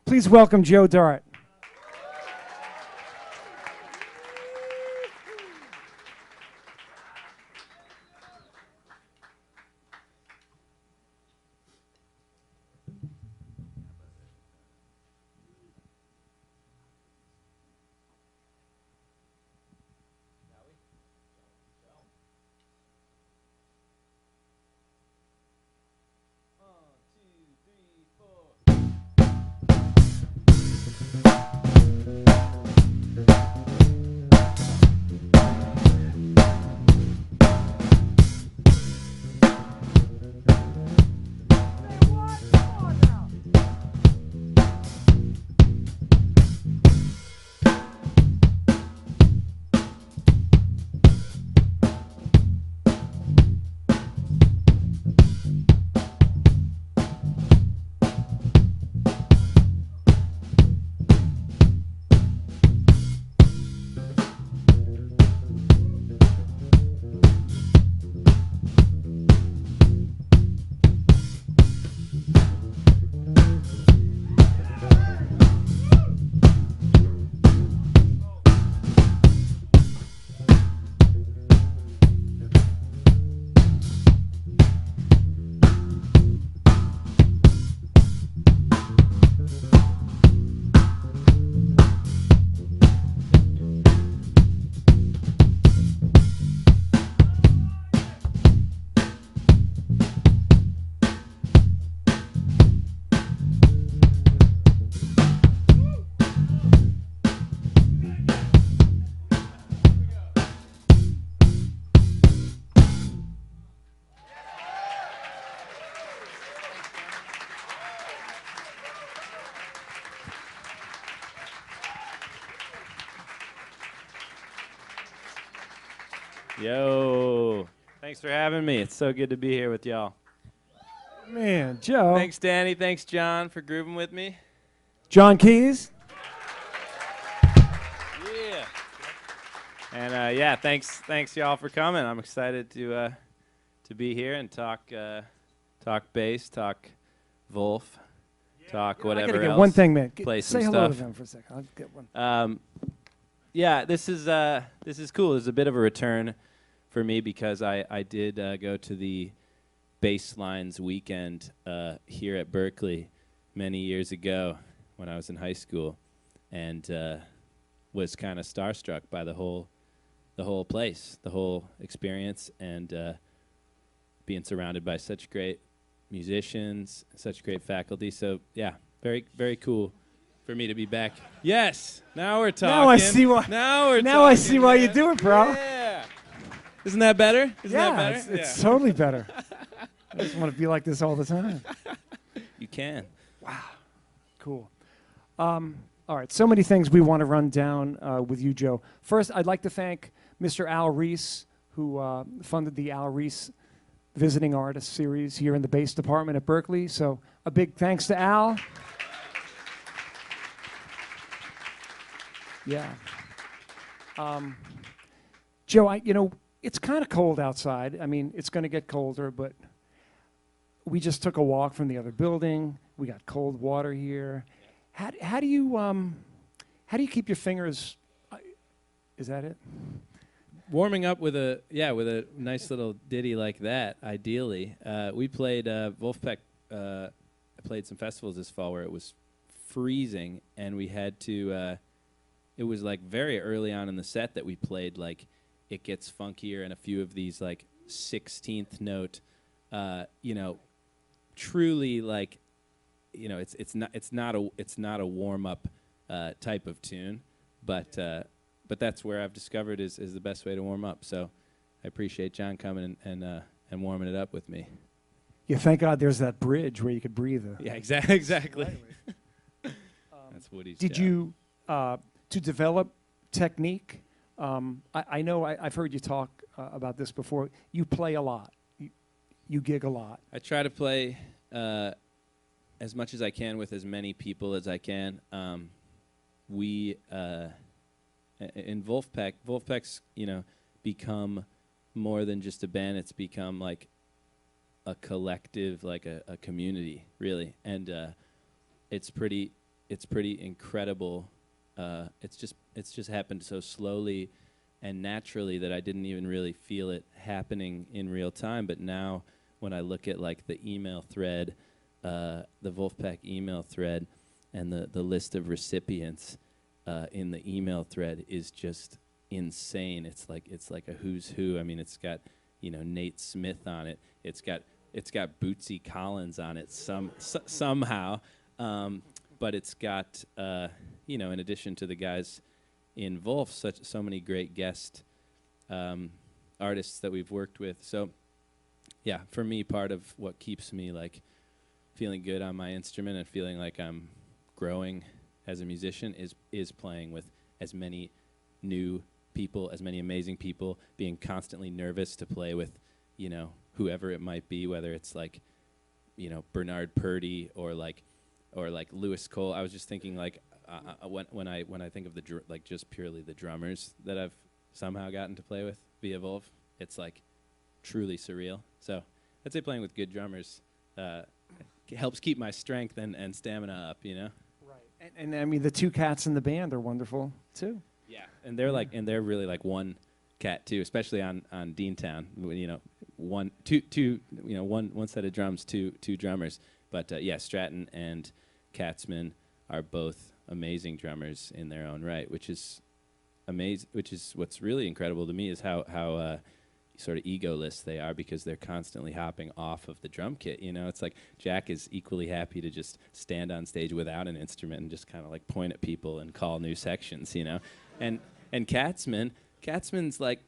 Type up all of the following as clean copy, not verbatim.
Please welcome Joe Dart. Yo, thanks for having me. It's so good to be here with y'all. Man, Joe. Thanks, Danny. Thanks, John, for grooving with me. John Keys. Yeah. And yeah, thanks y'all for coming. I'm excited to be here and talk bass, talk Wolf, talk whatever I gotta get else. one thing, man. Play Say some hello stuff. to them for a second. I'll get one. Yeah, this is cool. It's a bit of a return for me because I did go to the Basslines weekend here at Berklee many years ago when I was in high school, and was kind of starstruck by the whole place, the whole experience, and being surrounded by such great musicians, such great faculty. So yeah, very, very cool for me to be back. Yes, now we're talking. Now I see why. Now we're now talking. I see why you do it, bro. Yeah. Isn't that better? Isn't yeah, that better? it's totally better. I just want to be like this all the time. You can. Wow, cool. All right, so many things we want to run down with you, Joe. First, I'd like to thank Mr. Al Reese, who funded the Al Reese Visiting Artist Series here in the bass department at Berklee. So a big thanks to Al. Yeah. Joe, it's kind of cold outside. I mean, it's going to get colder, but we just took a walk from the other building. We got cold water here. How do you keep your fingers? Is that it? Warming up with a nice little ditty like that. Ideally, we played Wolfpack. I played some festivals this fall where it was freezing, and we had to. It was like very early on in the set that we played like It Gets Funkier and a few of these like 16th note, truly like, it's not a warm up type of tune, but that's where I've discovered is the best way to warm up. So I appreciate John coming and warming it up with me. Yeah, thank God there's that bridge where you could breathe. Yeah, exactly. That's Woody's Did job. you to develop technique? I know I've heard you talk about this before. You play a lot. You gig a lot. I try to play as much as I can with as many people as I can. We in Wolfpack's become more than just a band. It's become like a collective, like a community, really, and it's pretty it's pretty incredible. It's just happened so slowly and naturally that I didn't even really feel it happening in real time. But now, when I look at like the email thread, the Wolfpack email thread, and the list of recipients in the email thread is just insane. It's like a who's who. I mean, it's got Nate Smith on it. It's got Bootsy Collins on it somehow. But it's got in addition to the guys in Wolf, so many great guest artists that we've worked with. So yeah, for me, part of what keeps me like feeling good on my instrument and feeling like I'm growing as a musician is playing with as many new people, as many amazing people, being constantly nervous to play with, whoever it might be, whether it's like, Bernard Purdy or like Lewis Cole. I was just thinking like when I think of like just purely the drummers that I've somehow gotten to play with via Volv, it's like truly surreal. So I'd say playing with good drummers helps keep my strength and stamina up, Right. And I mean, the two cats in the band are wonderful too. Yeah, and they're really like one cat too, especially on Deantown. One set of drums, two drummers. But Stratton and Katzman are both amazing drummers in their own right, which is amazing. Which is what's really incredible to me is how sort of egoless they are, because they're constantly hopping off of the drum kit. It's like Jack is equally happy to just stand on stage without an instrument and just kind of like point at people and call new sections. And Katzman's like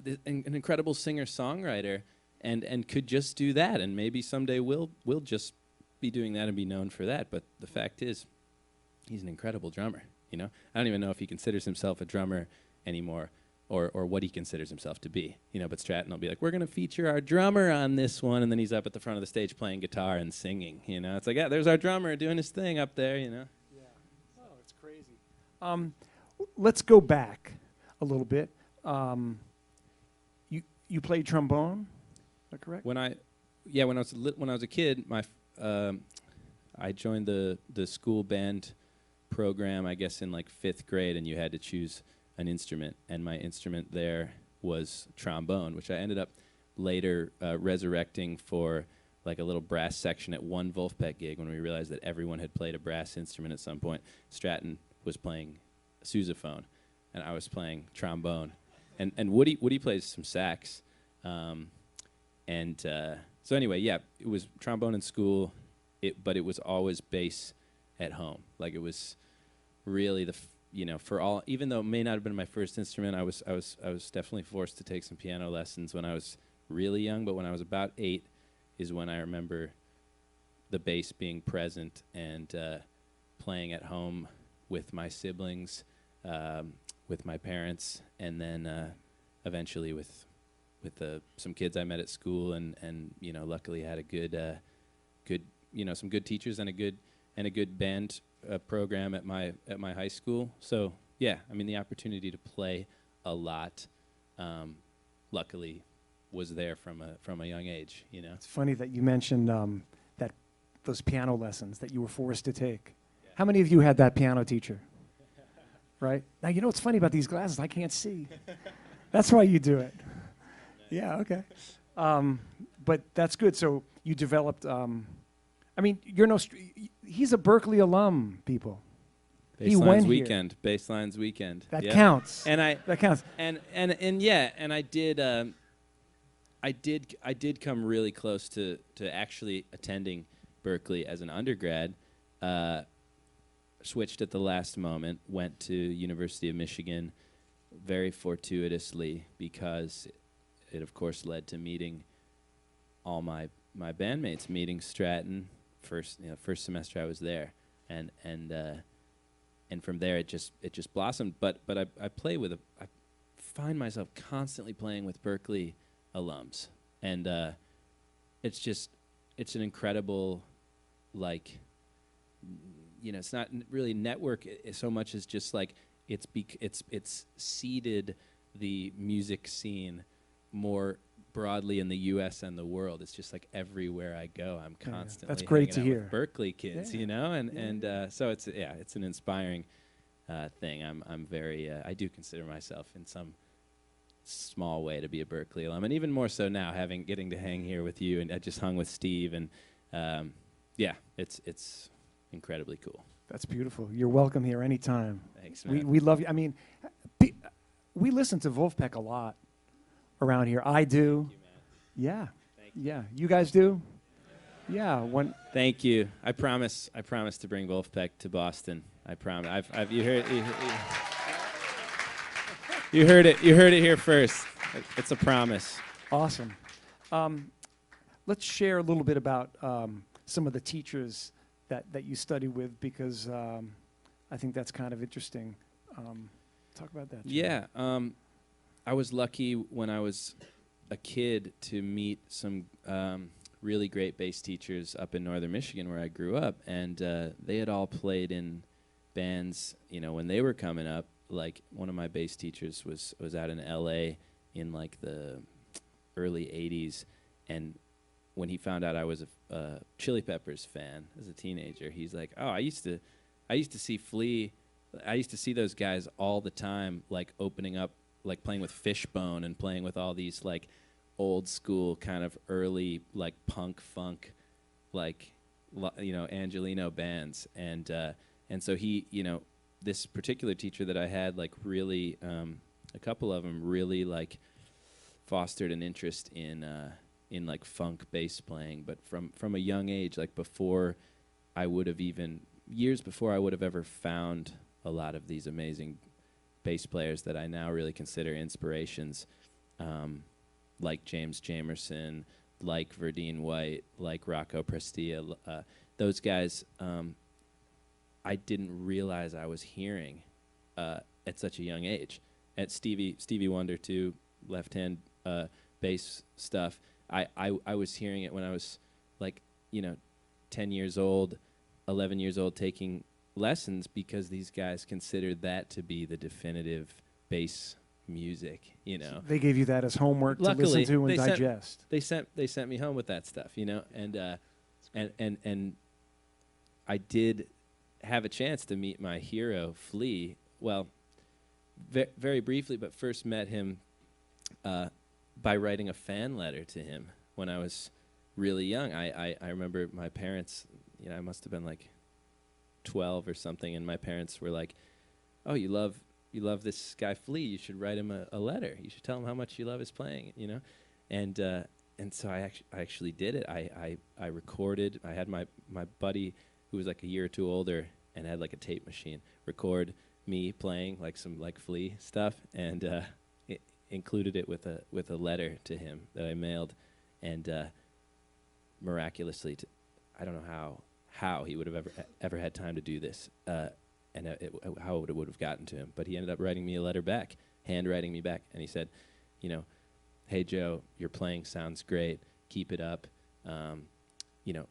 an incredible singer-songwriter and could just do that, and maybe someday we'll just be doing that and be known for that. But the fact is, he's an incredible drummer. I don't even know if he considers himself a drummer anymore, or what he considers himself to be. But Stratton will be like, we're going to feature our drummer on this one, and then he's up at the front of the stage playing guitar and singing. It's like, yeah, there's our drummer doing his thing up there. Yeah. Oh, it's crazy. Let's go back a little bit. You played trombone, is that correct? When I was a kid, I joined the school band program, I guess in like 5th grade, and you had to choose an instrument, and my instrument there was trombone, which I ended up later resurrecting for like a little brass section at one Wolfpack gig when we realized that everyone had played a brass instrument at some point. Stratton was playing sousaphone, and I was playing trombone, and Woody plays some sax, so anyway, yeah, it was trombone in school, but it was always bass at home. Like it was really for all, even though it may not have been my first instrument, I was definitely forced to take some piano lessons when I was really young. But when I was about 8 is when I remember the bass being present and playing at home with my siblings, with my parents, and then eventually with some kids I met at school, and luckily had a good some good teachers and a good band program at my high school. So yeah, I mean, the opportunity to play a lot, luckily, was there from a young age. It's funny that you mentioned that those piano lessons that you were forced to take. Yeah. How many of you had that piano teacher? Right now, what's funny about these glasses? I can't see. That's why you do it. Yeah. Okay. But that's good. So you developed. I mean, he's a Berklee alum, people. Baseline's weekend. Baseline's weekend. That counts. That counts. And I did come really close to actually attending Berklee as an undergrad. Switched at the last moment. Went to University of Michigan, very fortuitously, because it of course led to meeting all my bandmates, meeting Stratton. First semester I was there, and from there it just blossomed. But I find myself constantly playing with Berklee alums, and it's an incredible, like, it's not really network so much as just like it's seeded the music scene more broadly in the U.S. and the world. It's just like everywhere I go, I'm constantly That's great hanging to out with hear. Berklee kids, Yeah. you know, and so it's it's an inspiring thing. I'm very I do consider myself in some small way to be a Berklee alum, and even more so now, getting to hang here with you, and I just hung with Steve, and it's incredibly cool. That's beautiful. You're welcome here anytime. Thanks, man. We love you. I mean, we listen to Wolfpack a lot around here. I do. Thank you, man. Yeah. Thank you. Yeah. You guys do? Yeah. Thank you. I promise to bring Wolfpack to Boston. I promise. You heard it here first. It's a promise. Awesome. Let's share a little bit about some of the teachers that you study with, because I think that's kind of interesting. Talk about that. Jim. Yeah. I was lucky when I was a kid to meet some really great bass teachers up in northern Michigan where I grew up, and they had all played in bands, when they were coming up. Like, one of my bass teachers was out in L.A. in like the early 80s, and when he found out I was a Chili Peppers fan as a teenager, he's like, "Oh, I used to see Flea. I used to see those guys all the time, like opening up, like playing with Fishbone and playing with all these like old school kind of early like punk funk, like Angelino bands." And so he, this particular teacher that I had, like, really, a couple of them really like fostered an interest in like funk bass playing, but from a young age, like years before I would have ever found a lot of these amazing bass players that I now really consider inspirations, like James Jamerson, like Verdine White, like Rocco Prestia. Those guys, I didn't realize I was hearing at such a young age. At Stevie Wonder too, left hand bass stuff. I was hearing it when I was like 10 years old, 11 years old, taking lessons, because these guys considered that to be the definitive bass music. They gave you that as homework Luckily, to listen to and digest. They sent me home with that stuff, and I did have a chance to meet my hero, Flea. Well, very briefly, but first met him by writing a fan letter to him when I was really young. I remember my parents, I must have been like 12 or something, and my parents were like, "Oh, you love this guy Flea, you should write him a letter. You should tell him how much you love his playing," And so I actually did it. I recorded. I had my buddy, who was like a year or two older and had like a tape machine, record me playing like some like Flea stuff, and included it with a letter to him that I mailed, and miraculously, I don't know how he would have ever had time to do this, and how it would have gotten to him, but he ended up writing me a letter back, handwriting me back, and he said, "Hey Joe, your playing sounds great. Keep it up.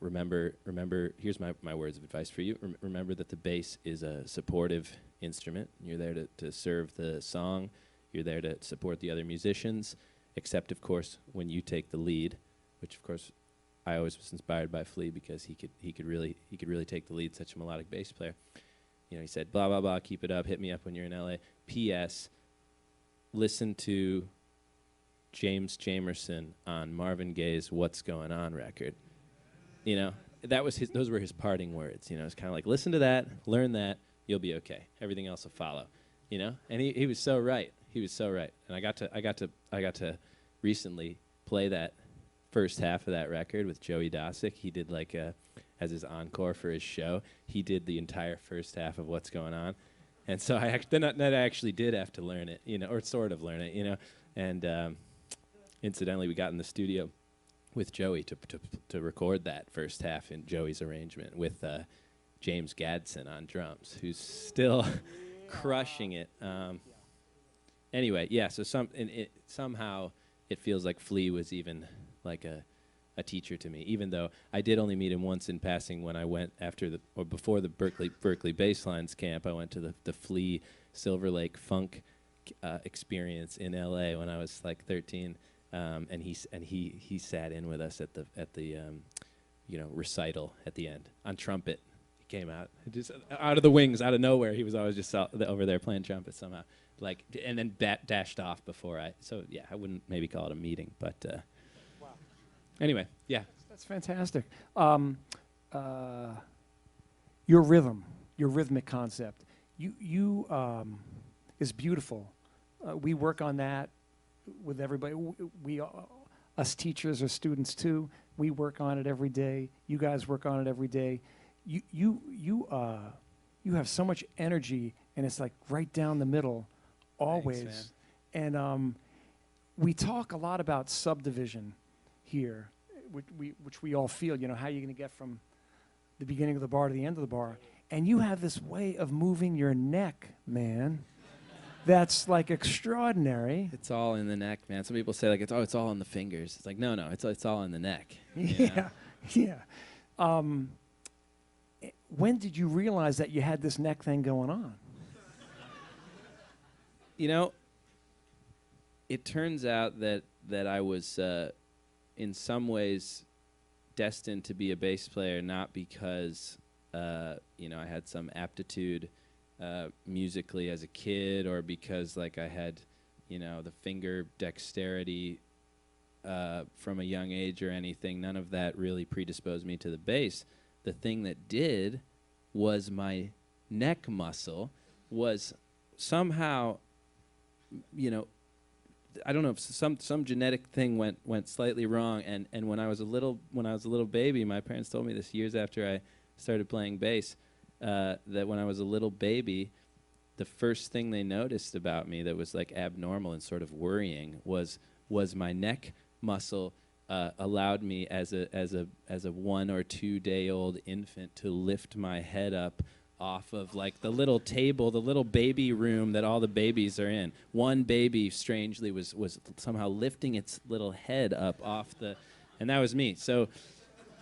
Remember. Here's my words of advice for you. Remember that the bass is a supportive instrument. You're there to serve the song. You're there to support the other musicians, except of course when you take the lead," which of course I always was inspired by Flea, because he could really take the lead. Such a melodic bass player. He said, "Blah blah blah. Keep it up. Hit me up when you're in L.A. P.S. Listen to James Jamerson on Marvin Gaye's 'What's Going On' record." Those were his parting words. It's kind of like, listen to that, learn that, you'll be okay. Everything else will follow. And he was so right. He was so right. And I got to recently play that first half of that record with Joey Dosick. He did like as his encore for his show. He did the entire first half of What's Going On. And so I actually did have to learn it, or sort of learn it, And incidentally, we got in the studio with Joey to record that first half in Joey's arrangement with James Gadsden on drums, who's still crushing it. Anyway, yeah. So somehow it feels like Flea was even like a teacher to me, even though I did only meet him once in passing when I went before the Berklee Basslines camp. I went to the Flea Silver Lake Funk experience in L.A. when I was like 13. and he sat in with us at the recital at the end on trumpet. He came out just out of the wings, out of nowhere. He was always just over there playing trumpet somehow, and then dashed off before I. So yeah, I wouldn't maybe call it a meeting, but Wow. Anyway, yeah. That's fantastic. Your rhythm, your rhythmic concept, is beautiful. We work on that with everybody. Us teachers or students too. We work on it every day. You guys work on it every day. You have so much energy, and it's like right down the middle, always. Thanks, and we talk a lot about subdivision here, which we all feel. You know, how you're going to get from the beginning of the bar to the end of the bar. And you have this way of moving your neck, man, that's like extraordinary. It's all in the neck, man. Some people say like it's all in the fingers. It's like no, it's all in the neck. Yeah, yeah. When did you realize that you had this neck thing going on? You know, it turns out that I was in some ways destined to be a bass player, not because I had some aptitude musically as a kid, or because like I had the finger dexterity from a young age or anything. None of that really predisposed me to the bass. The thing that did was my neck muscle was somehow, I don't know if some genetic thing went slightly wrong, and when I was a little baby, my parents told me this years after I started playing bass, that when I was a little baby, the first thing they noticed about me that was like abnormal and sort of worrying was my neck muscle allowed me as a 1 or 2 day old infant to lift my head up off of like the little table, the little baby room that all the babies are in. One baby strangely was somehow lifting its little head up off and that was me. So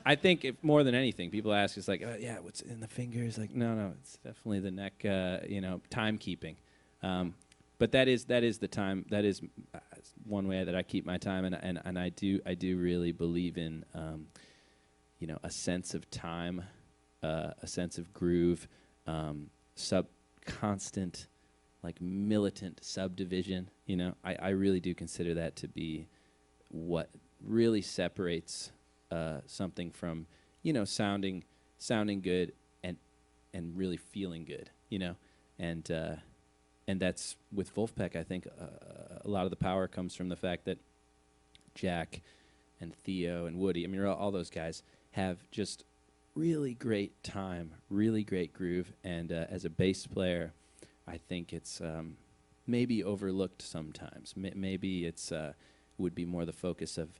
I think if more than anything, people ask us like, yeah, what's in the fingers? Like, no, it's definitely the neck, timekeeping. But that is the time. That is one way that I keep my time, and I do really believe in, a sense of time, a sense of groove, constant, like militant subdivision. I really do consider that to be what really separates something from, sounding good and really feeling good, and that's with Wolfpack. I think a lot of the power comes from the fact that Jack and Theo and Woody, all those guys have just really great time, really great groove, and as a bass player, I think it's maybe overlooked sometimes. Maybe it's would be more the focus of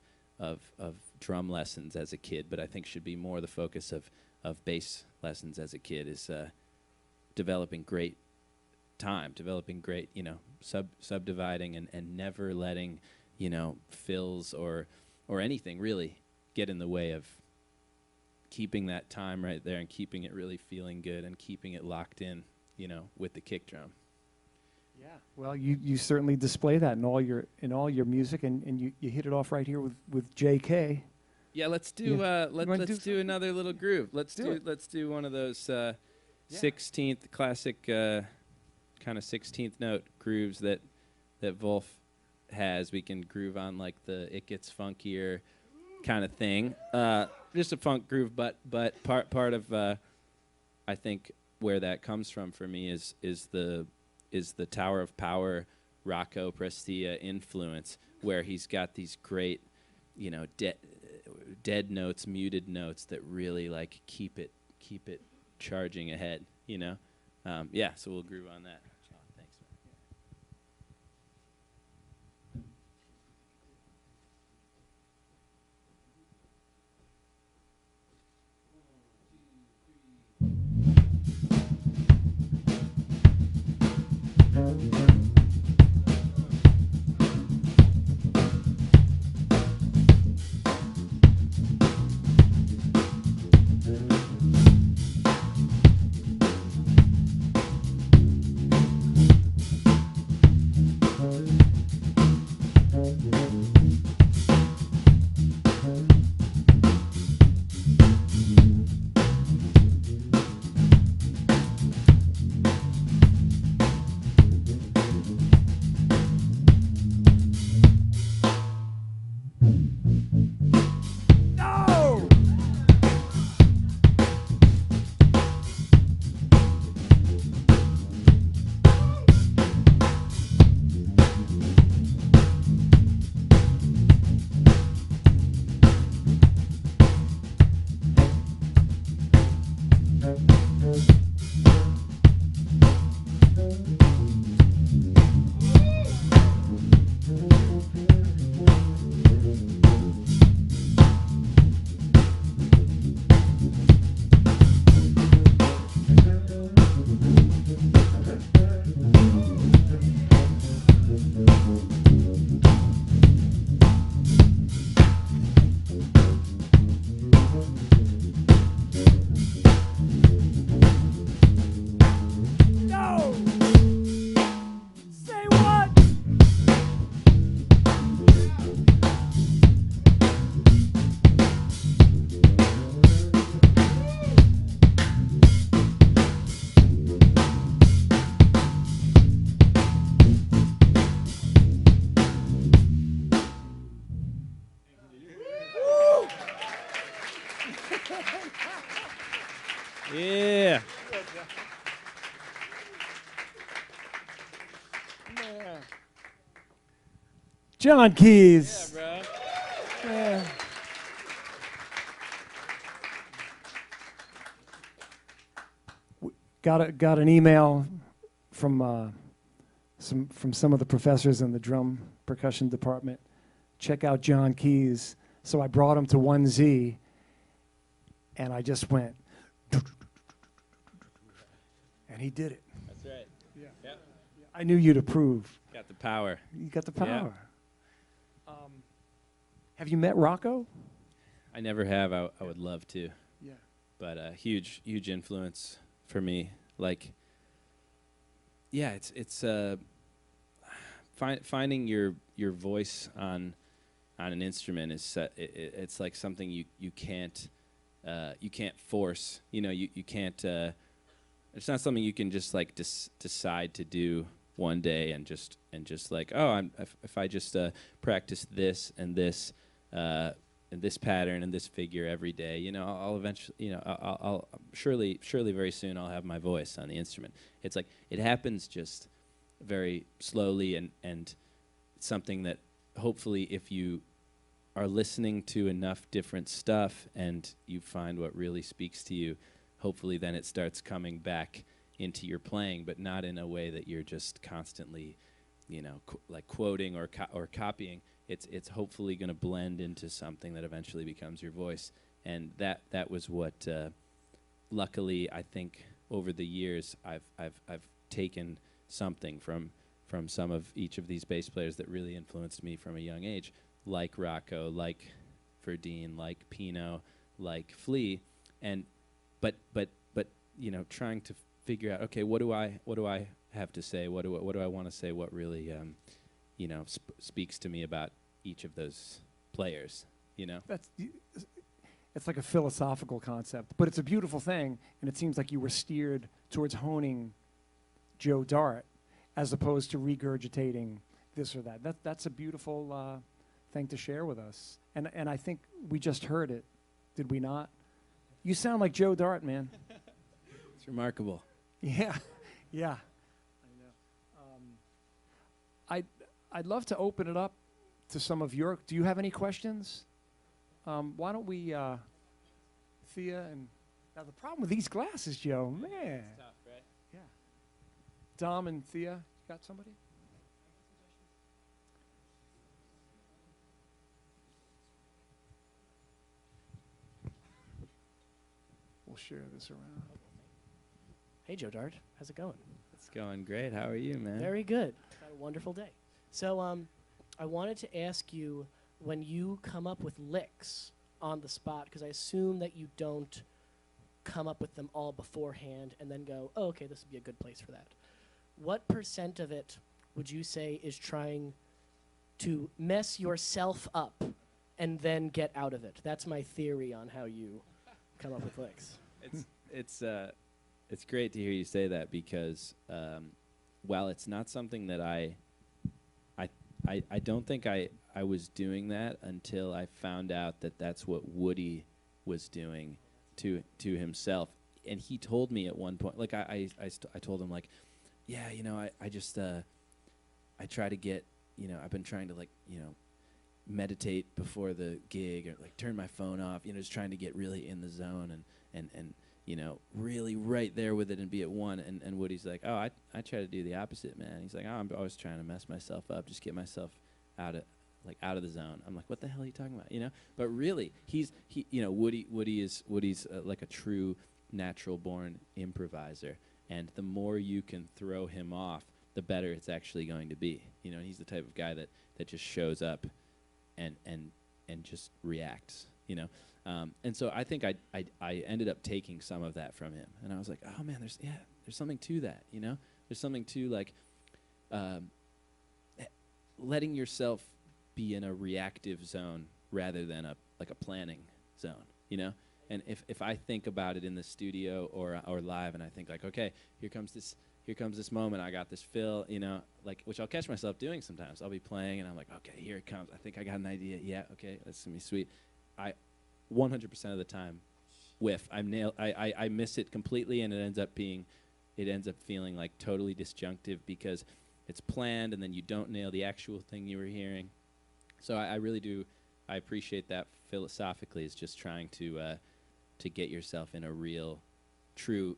drum lessons as a kid, but I think should be more the focus of bass lessons as a kid is developing great time, developing great, subdividing and never letting, fills or anything really get in the way of keeping that time right there and keeping it really feeling good and keeping it locked in, with the kick drum. Yeah, well, you certainly display that in all your music, and you hit it off right here with J.K. Yeah, let's do let's do another little groove. Let's do one of those 16th classic kind of 16th note grooves that Wolf has. We can groove on like the it gets funkier kind of thing. Just a funk groove, but part of I think where that comes from for me is the Tower of Power Rocco Prestia influence, where he's got these great, dead notes, muted notes that really like keep it charging ahead, so we'll groove on that. Thanks, man. John Keys. bro. Yeah. Got an email from some of the professors in the drum percussion department. Check out John Keys. So I brought him to 1Z, and I just went, and he did it. That's right. Yeah. Yep. I knew you'd approve. Got the power. You got the Yeah. power. Have you met Rocco? I never have. I would love to. Yeah. But huge influence for me. Like, yeah, it's finding your voice on an instrument is it's like something you can't force. You know, you can't. It's not something you can just like decide to do one day and just like, oh, if I just practice this and this. And this pattern and this figure every day, you know, I'll eventually, you know, I'll surely very soon I'll have my voice on the instrument. It's like it happens just very slowly, and it's something that hopefully if you are listening to enough different stuff and you find what really speaks to you, hopefully then it starts coming back into your playing, but not in a way that you're just constantly, you know, like quoting or copying. It's hopefully going to blend into something that eventually becomes your voice, and that was what. Luckily, I think over the years I've taken something from some of each of these bass players that really influenced me from a young age, like Rocco, like Verdine, like Pino, like Flea, and but you know, trying to figure out, okay, what do I have to say? What do I want to say? What really you know, speaks to me about each of those players, you know? It's like a philosophical concept, but it's a beautiful thing, and it seems like you were steered towards honing Joe Dart as opposed to regurgitating this or that. That's a beautiful thing to share with us, and I think we just heard it, did we not? You sound like Joe Dart, man. It's remarkable. Yeah, yeah. I know. I'd love to open it up to some of your. Do you have any questions? Why don't we, Thea and now the problem with these glasses, Joe, man. It's tough, right? Yeah. Dom and Thea, you got somebody? We'll share this around. Hey, Joe Dart. How's it going? It's going great. How are you, man? Very good. Had a wonderful day. So I wanted to ask you, when you come up with licks on the spot, because I assume that you don't come up with them all beforehand and then go, oh, okay, this would be a good place for that. What % of it would you say is trying to mess yourself up and then get out of it? That's my theory on how you come up with licks. It's great to hear you say that, because while it's not something that I don't think I was doing that until I found out that that's what Woody was doing to himself. And he told me at one point, like I told him, like, yeah, you know, I just I try to get, you know, I've been trying to, like, you know, meditate before the gig, or like turn my phone off, you know, just trying to get really in the zone and you know, really right there with it and be at one. And Woody's like, oh, I try to do the opposite, man. He's like, oh, I'm always trying to mess myself up, just get myself out of the zone. I'm like, what the hell are you talking about, you know? But really, he you know, Woody's like a true natural born improviser, and the more you can throw him off, the better it's actually going to be. You know, he's the type of guy that just shows up and just reacts, you know. And so I think I ended up taking some of that from him, and I was like, oh man, there's something to that, you know. There's something to, like, letting yourself be in a reactive zone rather than a planning zone, you know. And if I think about it in the studio or live, and I think, like, okay, here comes this moment, I got this fill, you know, like, which I'll catch myself doing sometimes. I'll be playing and I'm like, okay, here it comes. I think I got an idea. Yeah, okay, that's gonna be sweet. I 100% of the time whiff. I miss it completely, and it ends up feeling like totally disjunctive, because it's planned and then you don't nail the actual thing you were hearing, So I really do. I appreciate that philosophically. Is just trying to get yourself in a real, true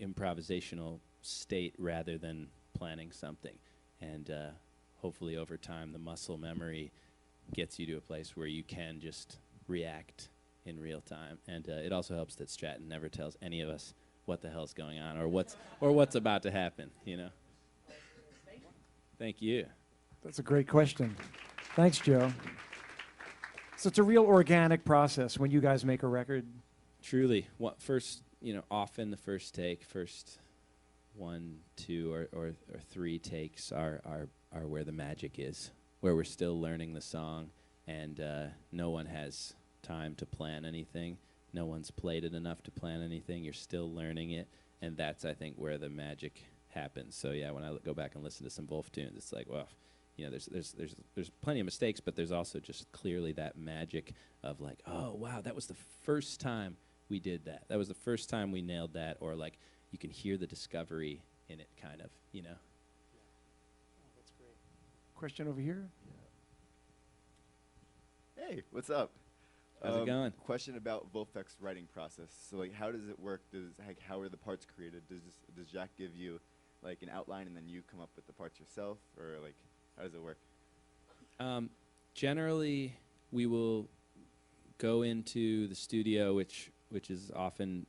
improvisational state rather than planning something, and hopefully over time the muscle memory gets you to a place where you can just react in real time. And it also helps that Stratton never tells any of us what the hell's going on or what's about to happen. You know. Thank you. That's a great question. Thanks, Joe. So it's a real organic process when you guys make a record. Truly, first, often the first take, first 1, 2, or 3 takes are where the magic is, where we're still learning the song, and no one has time to plan anything. No one's played it enough to plan anything. You're still learning it, and that's, I think, where the magic happens. So yeah, when I go back and listen to some Wolf tunes, it's like, well, there's plenty of mistakes, but there's also just clearly that magic of like, oh wow, that was the first time we did that. That was the first time we nailed that, or like you can hear the discovery in it, kind of. Yeah. Oh, that's great. Question over here. Hey, what's up? How's it going? Question about Wolfek's writing process. So, like, how does it work? How are the parts created? Does Jack give you like an outline and then you come up with the parts yourself, or like how does it work? Generally, we will go into the studio, which is often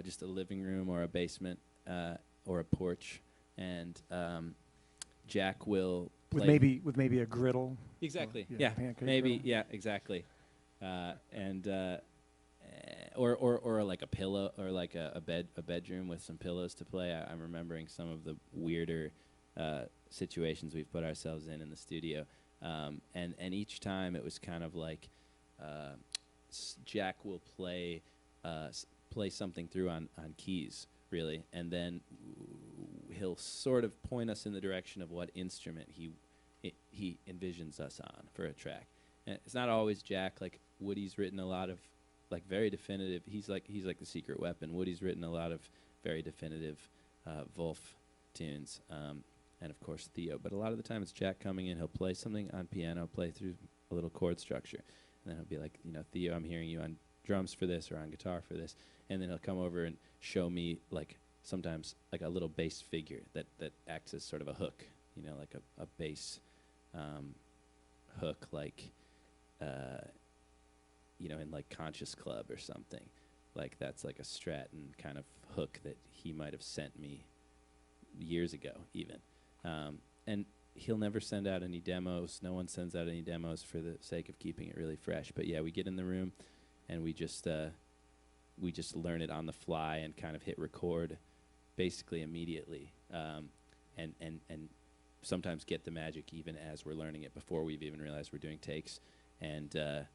just a living room or a basement or a porch, and Jack will play with maybe a griddle. Exactly. Or, Yeah. pancake Maybe. griddle. Yeah. Exactly. And or like a pillow, or like a bedroom with some pillows to play. I'm remembering some of the weirder situations we've put ourselves in the studio, and each time it was kind of like Jack will play something through on keys, really, and then he'll sort of point us in the direction of what instrument he envisions us on for a track. And it's not always Jack. Like Woody's written a lot of like very definitive. He's like the secret weapon. Woody's written a lot of very definitive Wolf tunes, and of course Theo. But a lot of the time it's Jack coming in. He'll play something on piano, play through a little chord structure, and then he'll be like, Theo, I'm hearing you on drums for this or on guitar for this, and then he'll come over and show me like sometimes like a little bass figure that acts as sort of a hook, like a bass hook, like in like Conscious Club or something. Like that's like a Stratton kind of hook that he might have sent me years ago even. And he'll never send out any demos. No one sends out any demos for the sake of keeping it really fresh. But yeah, we get in the room and we just learn it on the fly and kind of hit record basically immediately. And sometimes get the magic even as we're learning it before we've even realized we're doing takes. And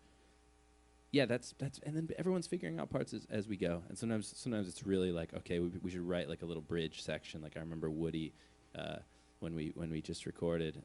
yeah, that's and then everyone's figuring out parts as we go. And sometimes it's really like, okay, we should write like a little bridge section. Like I remember Woody when we just recorded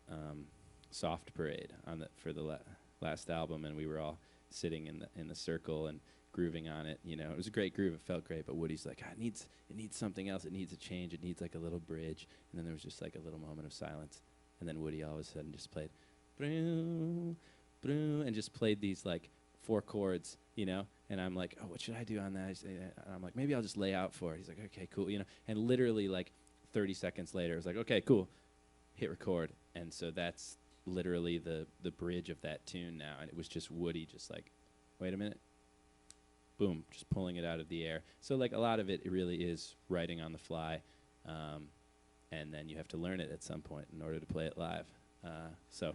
Soft Parade for the last album, and we were all sitting in the circle and grooving on it. It was a great groove. It felt great. But Woody's like, it needs something else. It needs a change. It needs like a little bridge. And then there was just like a little moment of silence. And then Woody all of a sudden just played, broo, broo, and just played these like 4 chords, and I'm like, oh, what should I do on that? And I'm like, maybe I'll just lay out for it. He's like, okay, cool, and literally like 30 seconds later, it was like, okay, cool, hit record. And so that's literally the bridge of that tune now. And it was just Woody just like, wait a minute, boom, just pulling it out of the air. So like a lot of it really is writing on the fly, and then you have to learn it at some point in order to play it live. So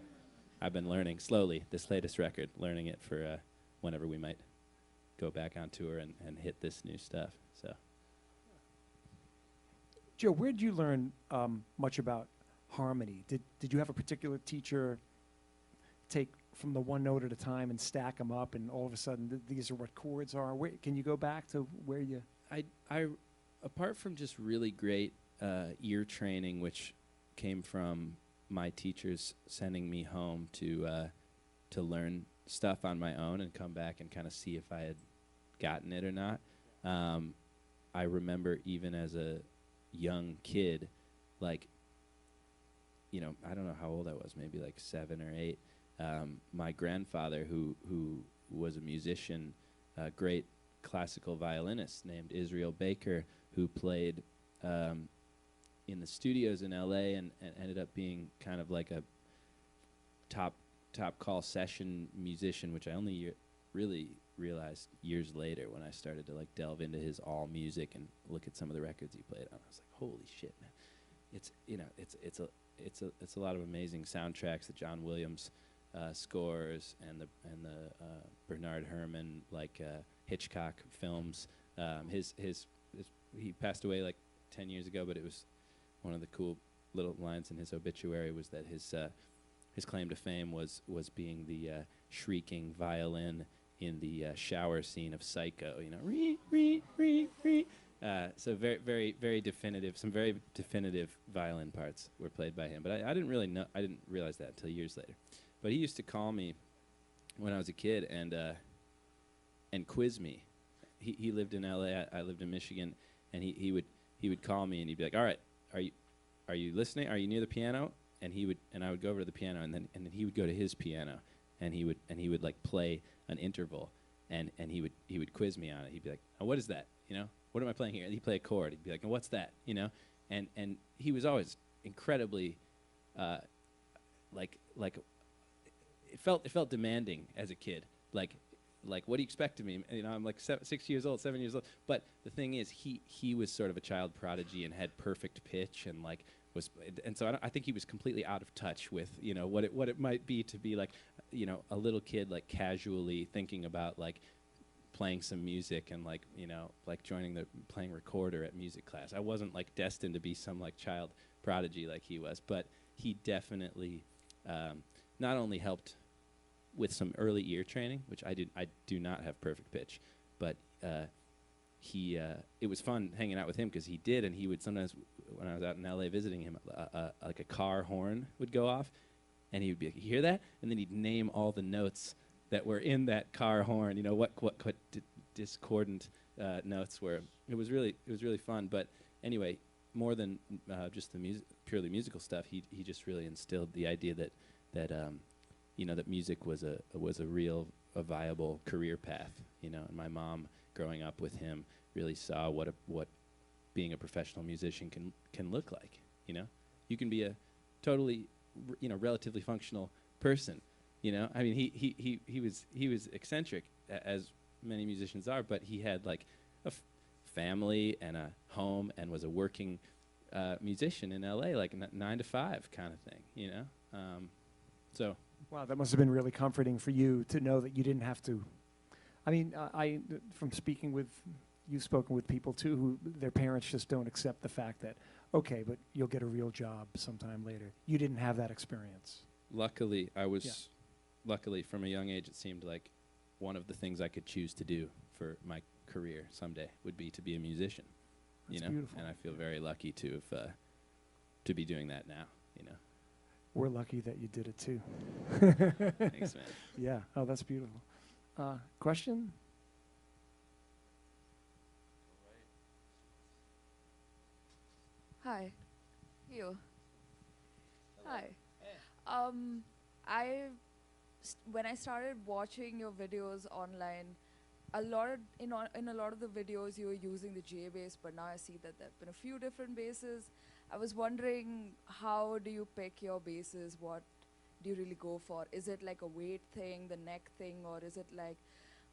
I've been learning slowly this latest record, learning it for whenever we might go back on tour and hit this new stuff. So, Joe, where did you learn much about harmony? Did you have a particular teacher take from the one note at a time and stack them up, and all of a sudden these are what chords are? Can you go back to where you? I apart from just really great ear training, which came from my teachers sending me home to learn stuff on my own and come back and kind of see if I had gotten it or not. I remember even as a young kid, like, I don't know how old I was, maybe like 7 or 8, my grandfather, who was a musician, a great classical violinist named Israel Baker, who played in the studios in L.A. and ended up being kind of like a top call session musician, which I only really realized years later when I started to like delve into his all music and look at some of the records he played on. I was like, holy shit, man! It's a lot of amazing soundtracks that John Williams scores and the Bernard Herrmann Hitchcock films. He passed away like 10 years ago, but it was one of the cool little lines in his obituary was that his claim to fame was being the shrieking violin in the shower scene of Psycho. You know, ree ree ree ree. So very definitive. Some very definitive violin parts were played by him. But I didn't really know. I didn't realize that until years later. But he used to call me when I was a kid and quiz me. He lived in L.A. I lived in Michigan, and he would call me and he'd be like, "All right, are you listening? Are you near the piano?" And I would go over to the piano, and then he would go to his piano, and he would like play an interval, and he would quiz me on it. He'd be like, "Oh, what is that? You know, what am I playing here?" And he'd play a chord. He'd be like, "And what's that?" You know, and he was always incredibly like it felt demanding as a kid. Like what do you expect of me? You know, I'm like 7 years old. But the thing is, he was sort of a child prodigy and had perfect pitch and like was, and so I think he was completely out of touch with, you know, what it might be to be like, you know, a little kid like casually thinking about like playing some music and like, you know, like playing recorder at music class. I wasn't like destined to be some like child prodigy like he was, but he definitely not only helped with some early ear training, which I do not have perfect pitch, but it was fun hanging out with him because he did, and he would sometimes, when I was out in LA visiting him, like a car horn would go off, and he would be like, "You hear that?" And then he'd name all the notes that were in that car horn. You know what discordant notes were. It was really fun. But anyway, more than just the purely musical stuff, he just really instilled the idea that you know, that music was a viable career path. You know, and my mom, growing up with him, really saw what being a professional musician can look like. You know, you can be a totally, you know, relatively functional person. You know, I mean, he was eccentric, as many musicians are, but he had like a family and a home and was a working musician in L.A., like 9 to 5 kind of thing. You know, so. Wow, that must have been really comforting for you to know that you didn't have to. I mean, from speaking with, you've spoken with people too who their parents just don't accept the fact that, okay, but you'll get a real job sometime later. You didn't have that experience. Luckily, luckily from a young age, it seemed like one of the things I could choose to do for my career someday would be to be a musician. That's you know, beautiful. And I feel very lucky to have to be doing that now. You know. We're lucky that you did it too. Thanks, man. Yeah. Oh, that's beautiful. Question? Hi. You. Hi. When I started watching your videos online, in a lot of the videos you were using the J bass, but now I see that there have been a few different basses. I was wondering, how do you pick your basses? What do you really go for? Is it like a weight thing, the neck thing, or is it like,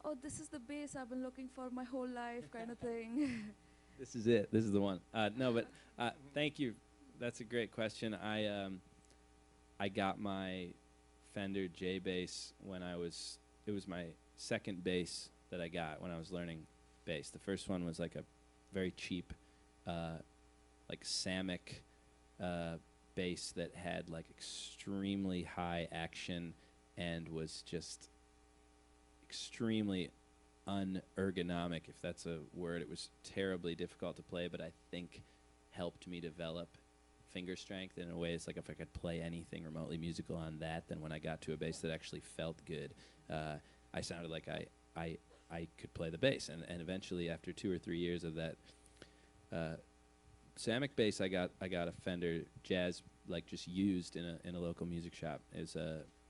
oh, this is the bass I've been looking for my whole life kind of thing? This is it. This is the one. No, but thank you. That's a great question. I got my Fender J bass it was my second bass that I got when I was learning bass. The first one was like a very cheap, like Samick bass that had like extremely high action and was just extremely unergonomic, if that's a word. It was terribly difficult to play, but I think helped me develop finger strength in a way. It's like if I could play anything remotely musical on that, then when I got to a bass that actually felt good, I sounded like I could play the bass. And eventually, after 2 or 3 years of that Samick bass, I got a Fender Jazz, like just used in a local music shop. It was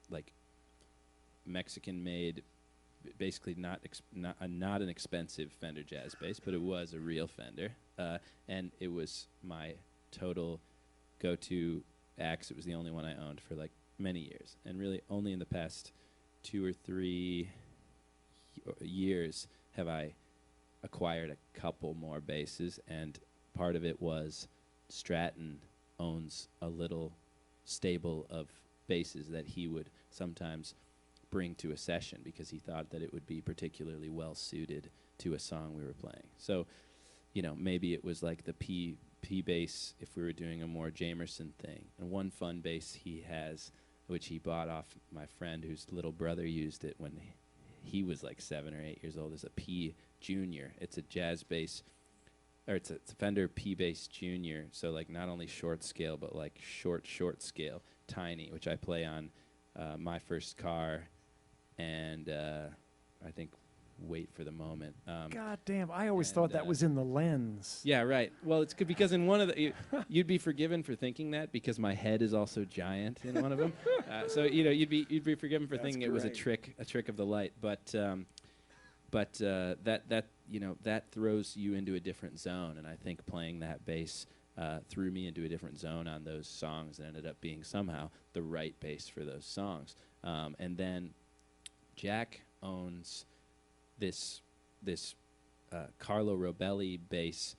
like Mexican-made, basically not an expensive Fender jazz bass, but it was a real Fender, and it was my total go-to axe. It was the only one I owned for like many years, and really only in the past 2 or 3 years have I acquired a couple more basses, and part of it was Stratton owns a little stable of basses that he would sometimes bring to a session because he thought that it would be particularly well suited to a song we were playing. So, you know, maybe it was like the P bass if we were doing a more Jamerson thing. And one fun bass he has, which he bought off my friend whose little brother used it when he was like 7 or 8 years old, is a P Junior. It's a jazz bass, or it's a Fender P bass Junior. So like not only short scale, but like short scale, tiny, which I play on my first car, and I think Wait for the Moment. God damn! I always thought that was in the lens. Yeah, right. Well, it's good because in one of the you'd be forgiven for thinking that because my head is also giant in one of them. So you know you'd be forgiven for thinking it was a trick of the light. But that you know that throws you into a different zone, and I think playing that bass threw me into a different zone on those songs, and ended up being somehow the right bass for those songs. And then Jack owns this Carlo Robelli bass,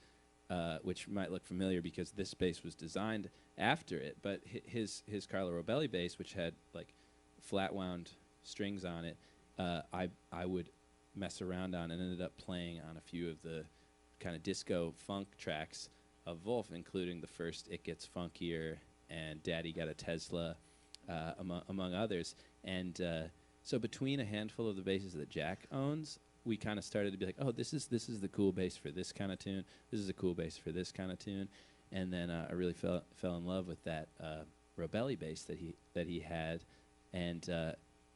which might look familiar because this bass was designed after it. But his Carlo Robelli bass, which had like flat wound strings on it, I would mess around on and ended up playing on a few of the kind of disco funk tracks of Wolf, including the first It Gets Funkier and Daddy Got a Tesla, among others. And so between a handful of the basses that Jack owns, we kind of started to be like, oh, this is the cool bass for this kind of tune. This is a cool bass for this kind of tune. And then I really fell in love with that Robelli bass that he had. And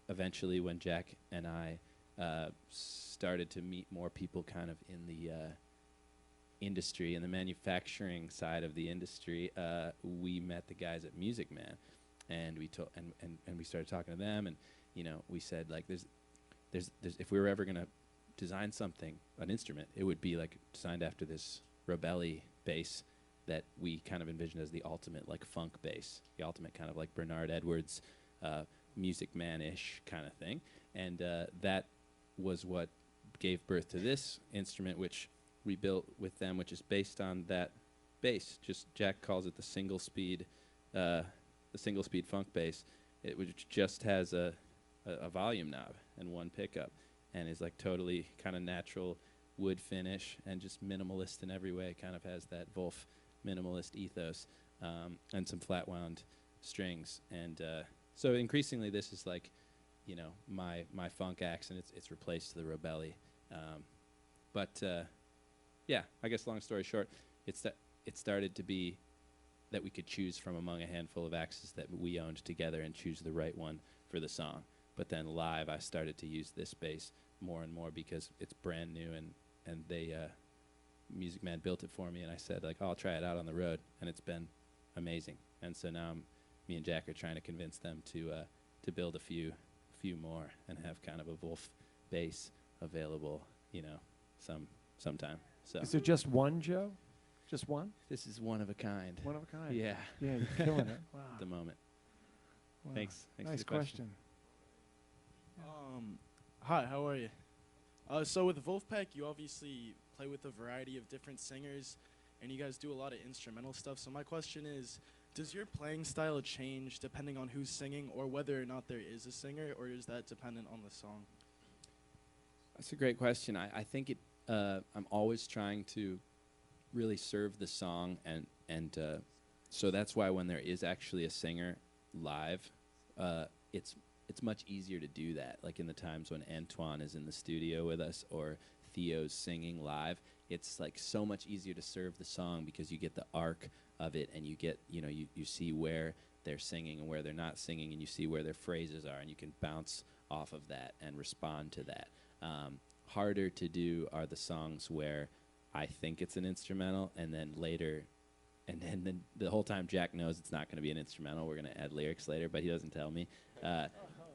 eventually, when Jack and I started to meet more people, kind of in the industry, in the manufacturing side of the industry, we met the guys at Music Man, and we we started talking to them, and you know, we said like, there's if we were ever gonna design something, an instrument, it would be like designed after this Robelli bass that we kind of envisioned as the ultimate like funk bass, the ultimate kind of like Bernard Edwards, Music Man-ish kind of thing, and that was what gave birth to this instrument, which we built with them, which is based on that bass. Just Jack calls it the single speed funk bass. It which just has a volume knob and one pickup, and is like totally kind of natural wood finish and just minimalist in every way. Kind of has that Wolf minimalist ethos, and some flat wound strings. And so increasingly this is like, you know, my funk axe, and it's replaced the Robelli. But yeah, I guess long story short, it started to be that we could choose from among a handful of axes that we owned together and choose the right one for the song. But then live, I started to use this bass more and more because it's brand new, and they Music Man built it for me, and I said like, oh, I'll try it out on the road, and it's been amazing. And so now me and Jack are trying to convince them to build a few more and have kind of a Wolf bass available, you know, sometime. So Is it just one, Joe? Just one? this is one of a kind. One of a kind. Yeah, Yeah, you're killing it. Wow. at the moment. Wow. Thanks for Nice the question. Hi, how are you? So with Wolfpack, you obviously play with a variety of different singers, and you guys do a lot of instrumental stuff. So my question is, does your playing style change depending on who's singing, or whether or not there is a singer, or is that dependent on the song? That's a great question. I think I'm always trying to really serve the song, and so that's why when there is actually a singer live, it's much easier to do that. Like in the times when Antoine is in the studio with us or Theo's singing live, it's like so much easier to serve the song because you get the arc of it, and you get, you know, you see where they're singing and where they're not singing, and you see where their phrases are, and you can bounce off of that and respond to that. Harder to do are the songs where I think it's an instrumental, and then later, and then the whole time Jack knows it's not going to be an instrumental. We're going to add lyrics later, but he doesn't tell me.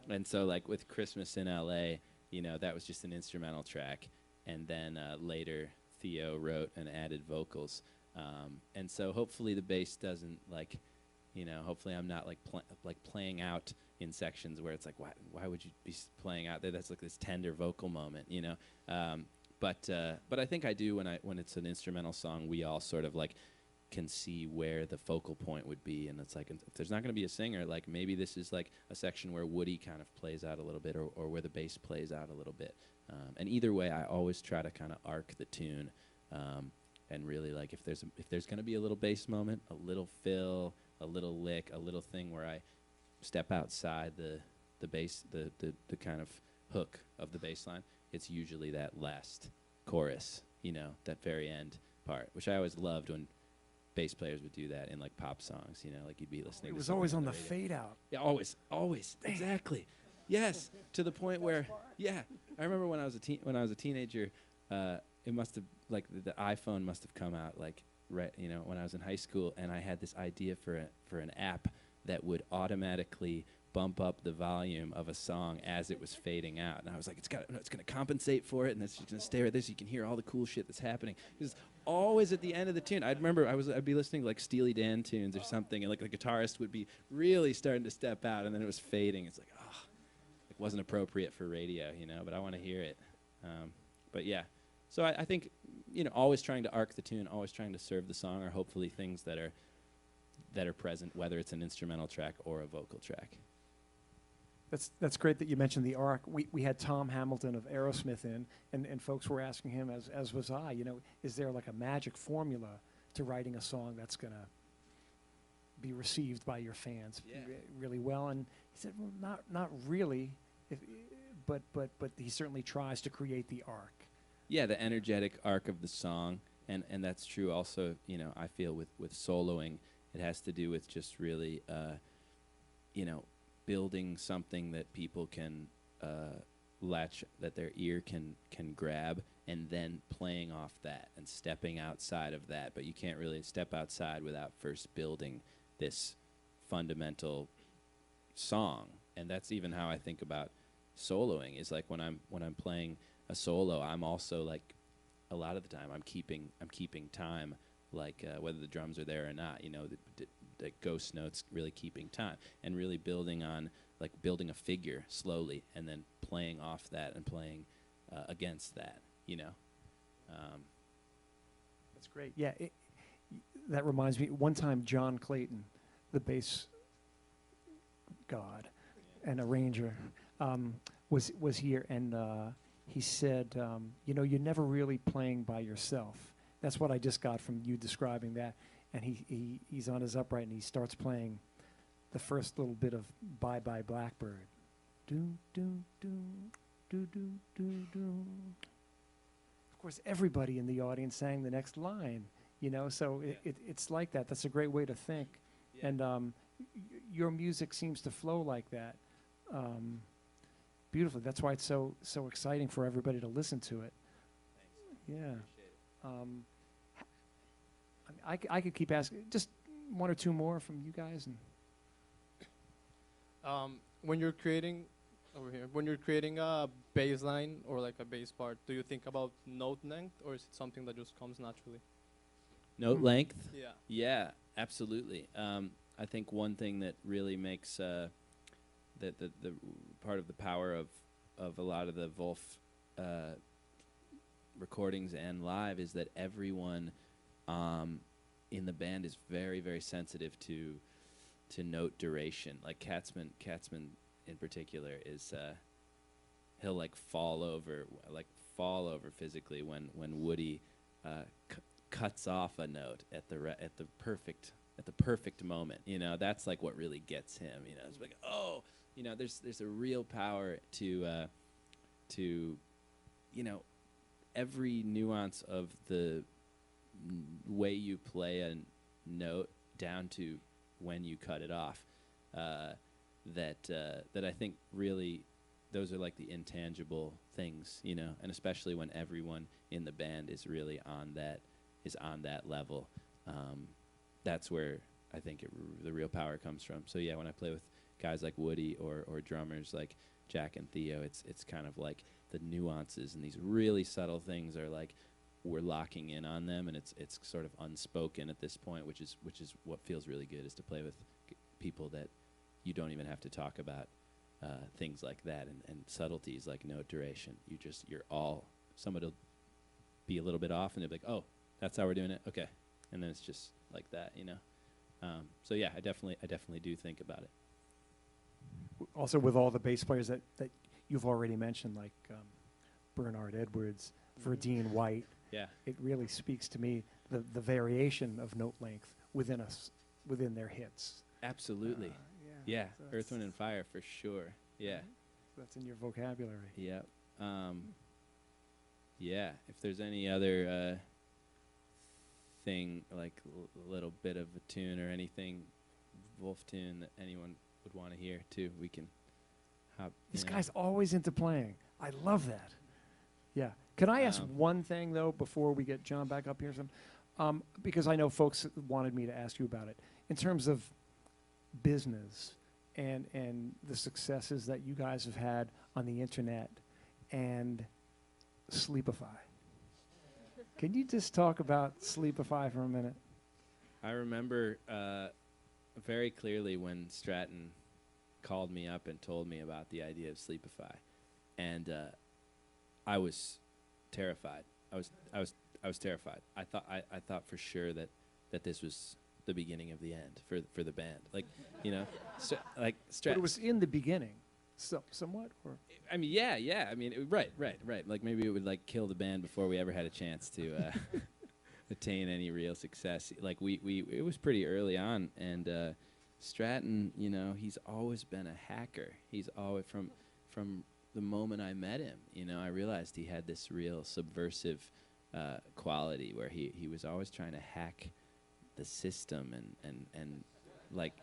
And so like with Christmas in LA, you know, that was just an instrumental track, and then later Theo wrote and added vocals. And so hopefully the bass doesn't like, you know, hopefully I'm not like playing out in sections where it's like, why would you be playing out there? That's like this tender vocal moment, you know. But I think I do when it's an instrumental song, we all sort of like can see where the focal point would be, and it's like if there's not going to be a singer, like maybe this is like a section where Woody kind of plays out a little bit, or where the bass plays out a little bit. And either way, I always try to kind of arc the tune, and really like if there's going to be a little bass moment, a little fill, a little lick, a little thing where I step outside the bass, the kind of hook of the bass line. It's usually that last chorus, you know, that very end part, which I always loved when bass players would do that in like pop songs, you know, like you'd be listening. It to was something always on the radio. fade out. Yeah, always, exactly. Yes, to the point where, yeah, I remember when I was a teenager, it must have like the iPhone must have come out like right, you know, when I was in high school, and I had this idea for an app that would automatically bump up the volume of a song as it was fading out, and I was like, it's going to compensate for it, and it's just going to stay right there so you can hear all the cool shit that's happening. It's always at the end of the tune. I'd remember I'd be listening to like Steely Dan tunes or something, and like the guitarist would be really starting to step out, and then it was fading. It's like, it wasn't appropriate for radio, you know, but I want to hear it. But yeah, so I think, you know, always trying to arc the tune, always trying to serve the song, are hopefully things that are present, whether it's an instrumental track or a vocal track. That's great that you mentioned the arc. We had Tom Hamilton of Aerosmith in, and folks were asking him, as was I, you know, is there like a magic formula to writing a song that's going to be received by your fans really well? And he said, well, not really, but he certainly tries to create the arc. Yeah, the energetic arc of the song, and that's true also, you know, I feel with soloing, it has to do with just really, you know, building something that people can that their ear can grab, and then playing off that and stepping outside of that. But you can't really step outside without first building this fundamental song. And that's even how I think about soloing, is like when I'm playing a solo, I'm also like, a lot of the time I'm keeping time, like whether the drums are there or not, you know, the ghost notes, really keeping time and really building a figure slowly, and then playing off that and playing against that, you know. That's great. Yeah, that reminds me, one time John Clayton, the bass god and arranger, was here, and he said, you know, you're never really playing by yourself. That's what I just got from you describing that. And he's on his upright, and he starts playing the first little bit of Bye Bye Blackbird. Do, do, do, do, do, do, do. Of course, everybody in the audience sang the next line, you know, so it's like that. That's a great way to think. Yeah. And your music seems to flow like that beautifully. That's why it's so exciting for everybody to listen to it. Thanks. Yeah. I could keep asking, just one or two more from you guys. And when you're creating a bass line or like a bass part, do you think about note length, or is it something that just comes naturally? Note length? Yeah. Yeah, absolutely. I think one thing that really makes the part of the power of a lot of the Wolf recordings and live is that everyone in the band is very, very sensitive to note duration. Like Katzman in particular is he'll like fall over physically when Woody cuts off a note at the perfect moment. You know, that's like what really gets him. You know, it's like, oh, you know, there's a real power to you know, every nuance of the way you play a note down to when you cut it off, that I think really those are like the intangible things, you know, and especially when everyone in the band is really on that level, that's where I think the real power comes from. So yeah, when I play with guys like Woody or drummers like Jack and Theo, it's kind of like the nuances and these really subtle things are like we're locking in on them, and it's sort of unspoken at this point, which is what feels really good, is to play with people that you don't even have to talk about things like that and subtleties like note duration. Somebody will be a little bit off, and they'll be like, oh, that's how we're doing it, okay, and then it's just like that, you know. So yeah, I definitely do think about it. Also, with all the bass players that you've already mentioned, like Bernard Edwards, Verdine White, Yeah. it really speaks to me the variation of note length within their hits. Absolutely. Yeah, so Earth, Wind, and Fire for sure. Yeah. That's in your vocabulary. Yeah. Yeah. If there's any other thing, like a little bit of a tune or anything, Wolf tune that anyone would want to hear too, we can hop. This guy's always into playing. I love that. Yeah. Can I ask one thing though before we get John back up here? Because I know folks wanted me to ask you about it in terms of business and the successes that you guys have had on the internet and Sleepify. Can you just talk about Sleepify for a minute? I remember very clearly when Stratton called me up and told me about the idea of Sleepify, and I was terrified. I was terrified. I thought for sure that this was the beginning of the end for the band. Like, you know, like But it was in the beginning, somewhat, or I mean, yeah. I mean, right. Like maybe it would like kill the band before we ever had a chance to attain any real success. Like it was pretty early on, and Stratton, you know, he's always been a hacker. He's always from the moment I met him, you know, I realized he had this real subversive quality where he was always trying to hack the system and like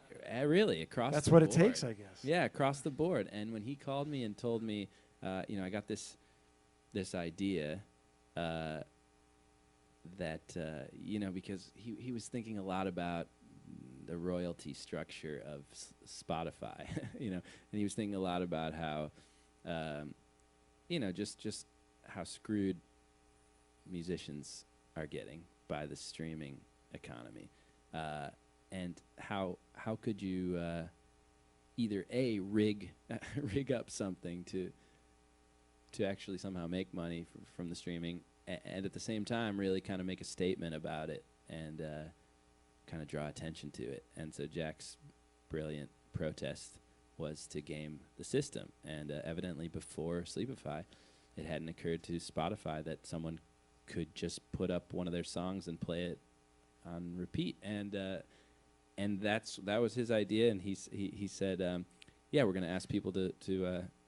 really across that's the what board. it takes, I guess. Yeah, across the board. And when he called me and told me, you know, I got this idea that, you know, because he was thinking a lot about the royalty structure of Spotify, you know, and he was thinking a lot about how, you know, just how screwed musicians are getting by the streaming economy, and how could you either rig up something to actually somehow make money from the streaming, and at the same time really kind of make a statement about it and kind of draw attention to it. And so Jack's brilliant protest was to game the system, and evidently before Sleepify, it hadn't occurred to Spotify that someone could just put up one of their songs and play it on repeat, and that was his idea. And he said, yeah, we're going to ask people to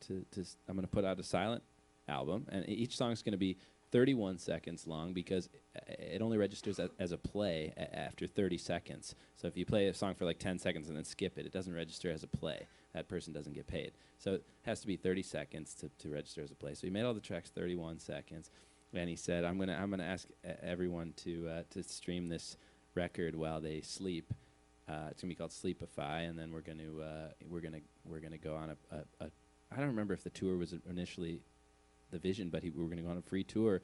I'm going to put out a silent album, and each song's going to be 31 seconds long because it only registers as a play after 30 seconds. So if you play a song for like 10 seconds and then skip it, it doesn't register as a play. That person doesn't get paid. So it has to be 30 seconds to register as a play. So he made all the tracks 31 seconds, and he said, I'm gonna ask everyone to stream this record while they sleep. It's gonna be called Sleepify, and then we're gonna go on a I don't remember if the tour was initially the vision, but we were going to go on a free tour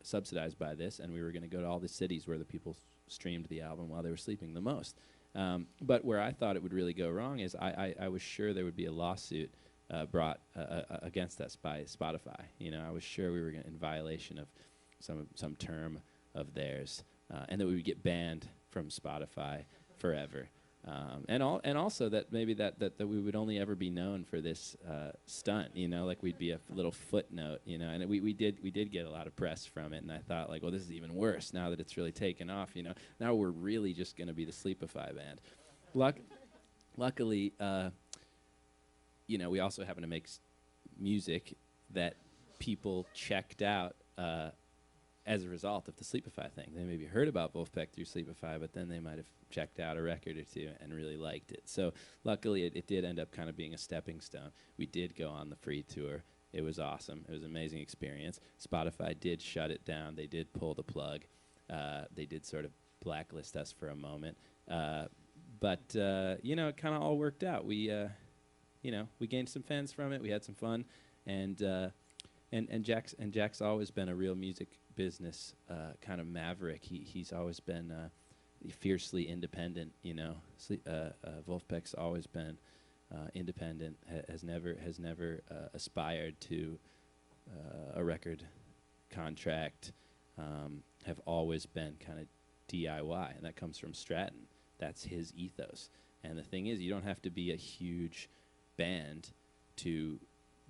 subsidized by this, and we were going to go to all the cities where the people streamed the album while they were sleeping the most. But where I thought it would really go wrong is I was sure there would be a lawsuit brought against us by Spotify. You know, I was sure we were in violation of some term of theirs, and that we would get banned from Spotify forever. And also that maybe that we would only ever be known for this stunt, you know, like we'd be a little footnote, you know. And we did get a lot of press from it, and I thought, like, well, this is even worse now that it's really taken off, you know. Now we're really just going to be the Sleepify band. Luckily, you know, we also happen to make music that people checked out as a result of the Sleepify thing. They maybe heard about Wolfpack through Sleepify, but then they might have checked out a record or two and really liked it. So luckily it did end up kind of being a stepping stone. We did go on the free tour. It was awesome. It was an amazing experience. Spotify did shut it down. They did pull the plug. They did sort of blacklist us for a moment. but you know, it kind of all worked out. We you know, we gained some fans from it. We had some fun, and Jack's always been a real music business kind of maverick. He's always been fiercely independent. You know, Wolfpack's always been independent. Has never aspired to a record contract. Have always been kind of DIY, and that comes from Stratton. That's his ethos. And the thing is, you don't have to be a huge band to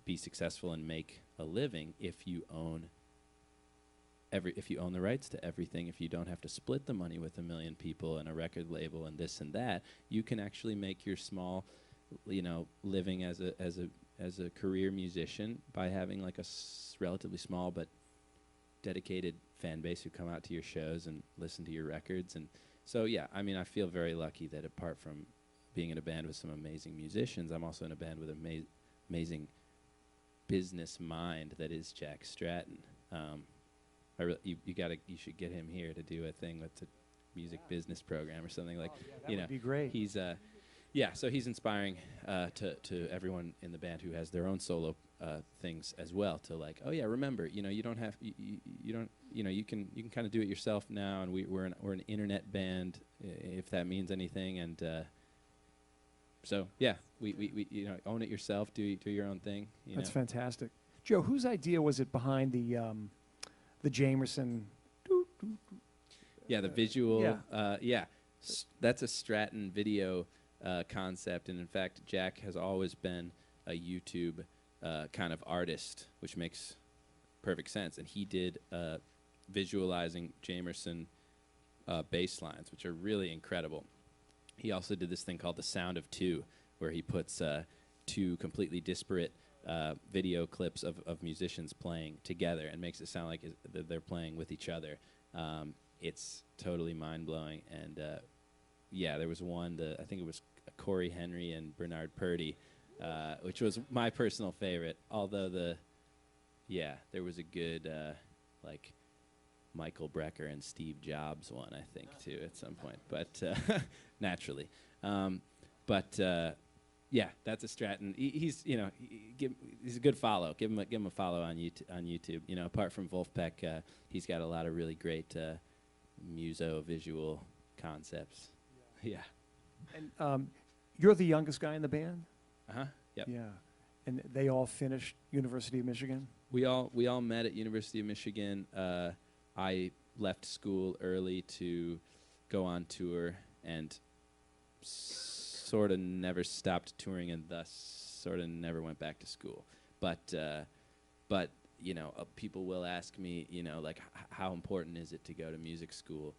be successful and make a living if you own the rights to everything. If you don't have to split the money with a million people and a record label and this and that, you can actually make your small, you know, living as a career musician by having like a relatively small but dedicated fan base who come out to your shows and listen to your records. And so yeah, I mean, I feel very lucky that apart from being in a band with some amazing musicians, I'm also in a band with amazing business mind that is Jack Stratton. You should get him here to do a thing with the music business program or something like. That would be great. He's so he's inspiring to everyone in the band who has their own solo things as well. To like, oh yeah, remember, you know, you don't have you don't, you know, you can kind of do it yourself now, and we're an internet band, if that means anything, and so yeah, we you know, own it yourself, do your own thing. That's fantastic. Joe, whose idea was it behind the Jamerson? Yeah, the visual. Yeah. That's a Stratton video concept, and in fact, Jack has always been a YouTube kind of artist, which makes perfect sense. And he did visualizing Jamerson bass lines, which are really incredible. He also did this thing called the Sound of Two, where he puts two completely disparate video clips of musicians playing together and makes it sound like they're playing with each other. It's totally mind-blowing. And yeah, there was one, I think it was Corey Henry and Bernard Purdy, which was my personal favorite. Although there was a good like Michael Brecker and Steve Jobs one, I think, too, at some point. But naturally, yeah, that's a Stratton. He's, you know, he's a good follow. Give him a follow on YouTube. You know, apart from Wolfpack, he's got a lot of really great muso visual concepts. Yeah. And you're the youngest guy in the band? Yep. Yeah. And they all finished University of Michigan? We all met at University of Michigan. I left school early to go on tour and sort of never stopped touring, and thus sort of never went back to school. But you know, people will ask me, you know, like, how important is it to go to music school?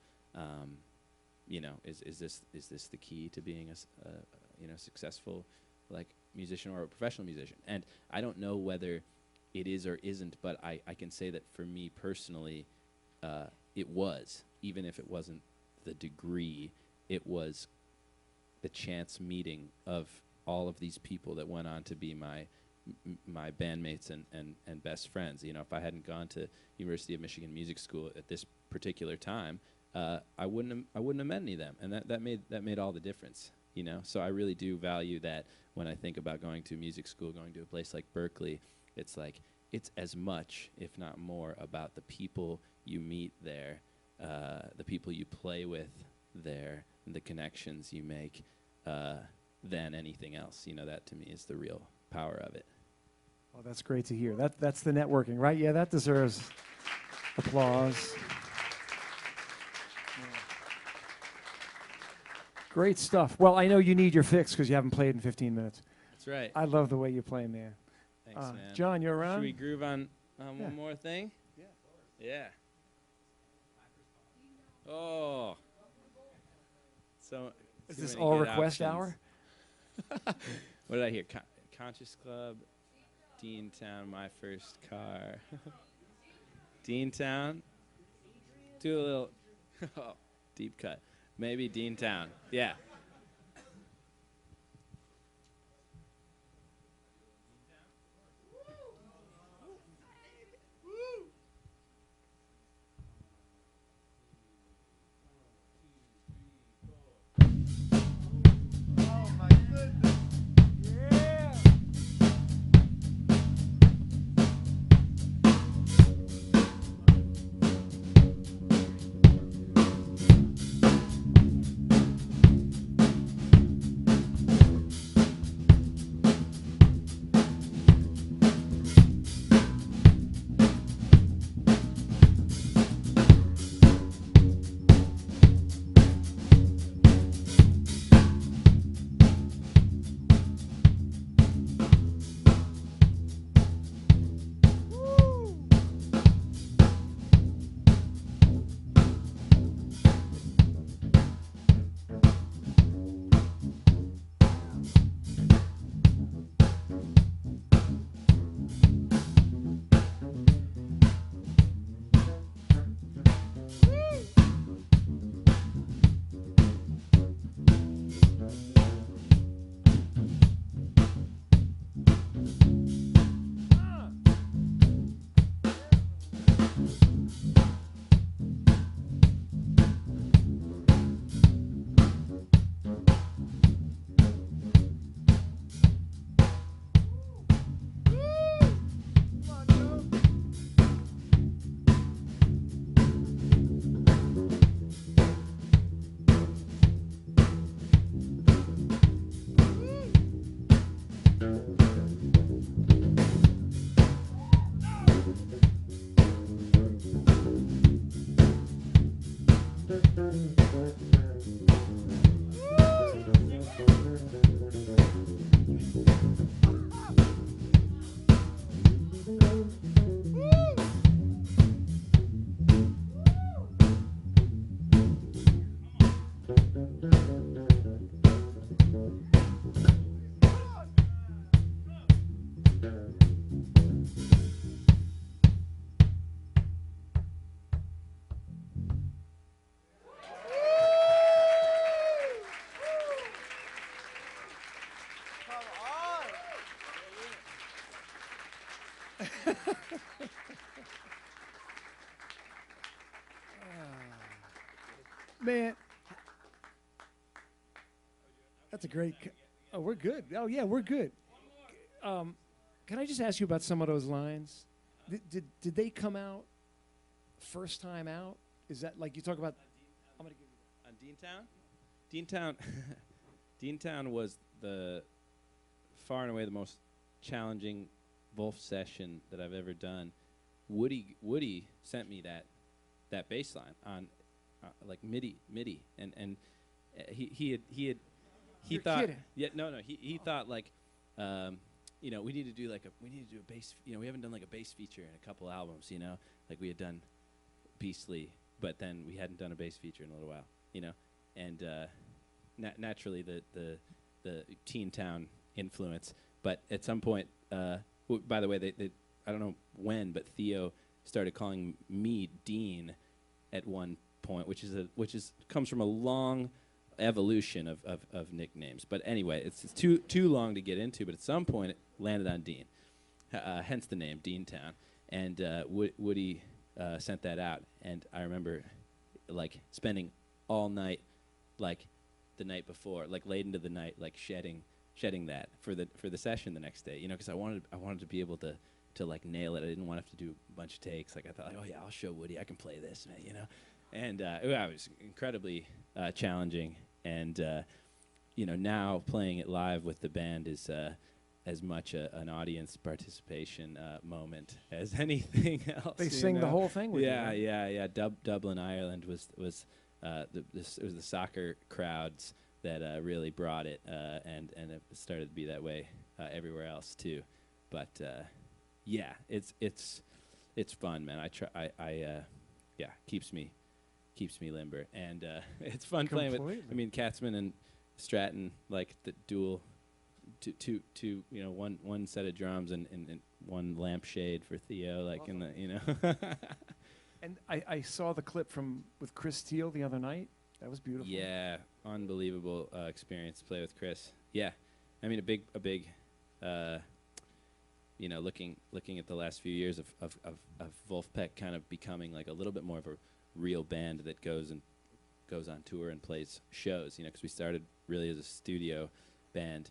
You know, is this the key to being a you know, successful like musician or a professional musician? And I don't know whether it is or isn't, but I can say that for me personally, it was, even if it wasn't the degree, it was the chance meeting of all of these people that went on to be my bandmates and best friends. You know, if I hadn't gone to University of Michigan Music School at this particular time, I wouldn't have met any of them, and that made all the difference. You know, so I really do value that when I think about going to music school, going to a place like Berklee. It's like, it's as much, if not more, about the people you meet there, the people you play with there, and the connections you make, than anything else. You know, that to me is the real power of it. Oh, that's great to hear. That's the networking, right? Yeah, that deserves applause. Yeah. Great stuff. Well, I know you need your fix because you haven't played in 15 minutes. That's right. I love the way you play, man. Thanks, man. John, you're around? Should we groove on Yeah. one more thing? Yeah. Yeah. Oh. So. Is too this many all good request options. hour? What did I hear? Conscious Club, Deantown, My First Car. Deantown. Do a little deep cut. Maybe Deantown. Yeah. Man, that's a great. Oh, we're good. Oh, yeah, we're good. Can I just ask you about some of those lines? Did they come out first time out? Is that like you talk about? I'm gonna give you On Deantown? Deantown was the far and away the most challenging Wolf session that I've ever done. Woody sent me that bass line on like MIDI, and he You're thought kidding. he thought like we need to do a bass, we haven't done like a bass feature in a couple albums, like we had done Beastly, but then we hadn't done a bass feature in a little while, and naturally the Teen Town influence, but at some point by the way they I don't know when, but Theo started calling me Dean at one point, which comes from a long evolution of nicknames. But anyway, it's too long to get into. But at some point, it landed on Dean, hence the name Deantown. And Woody sent that out, and I remember like spending all night, like the night before, like late into the night, like shedding that for the session the next day. Because I wanted to be able to like nail it. I didn't want to have to do a bunch of takes. Like I thought, oh yeah, I'll show Woody I can play this, man. And it was incredibly challenging. And now playing it live with the band is as much an audience participation moment as anything else. They sing the whole thing with you. Right? Yeah. Dublin, Ireland was it was the soccer crowds that really brought it, and it started to be that way everywhere else too. But yeah, it's fun, man. Keeps me limber, and it's fun playing with. I mean, Katzman and Stratton, like the dual, two one set of drums and one lampshade for Theo, like awesome. In the And I saw the clip with Chris Steele the other night. That was beautiful. Yeah, unbelievable experience to play with Chris. Yeah, I mean a big looking at the last few years of Wolfpack kind of becoming like a little bit more of a real band that goes on tour and plays shows, because we started really as a studio band,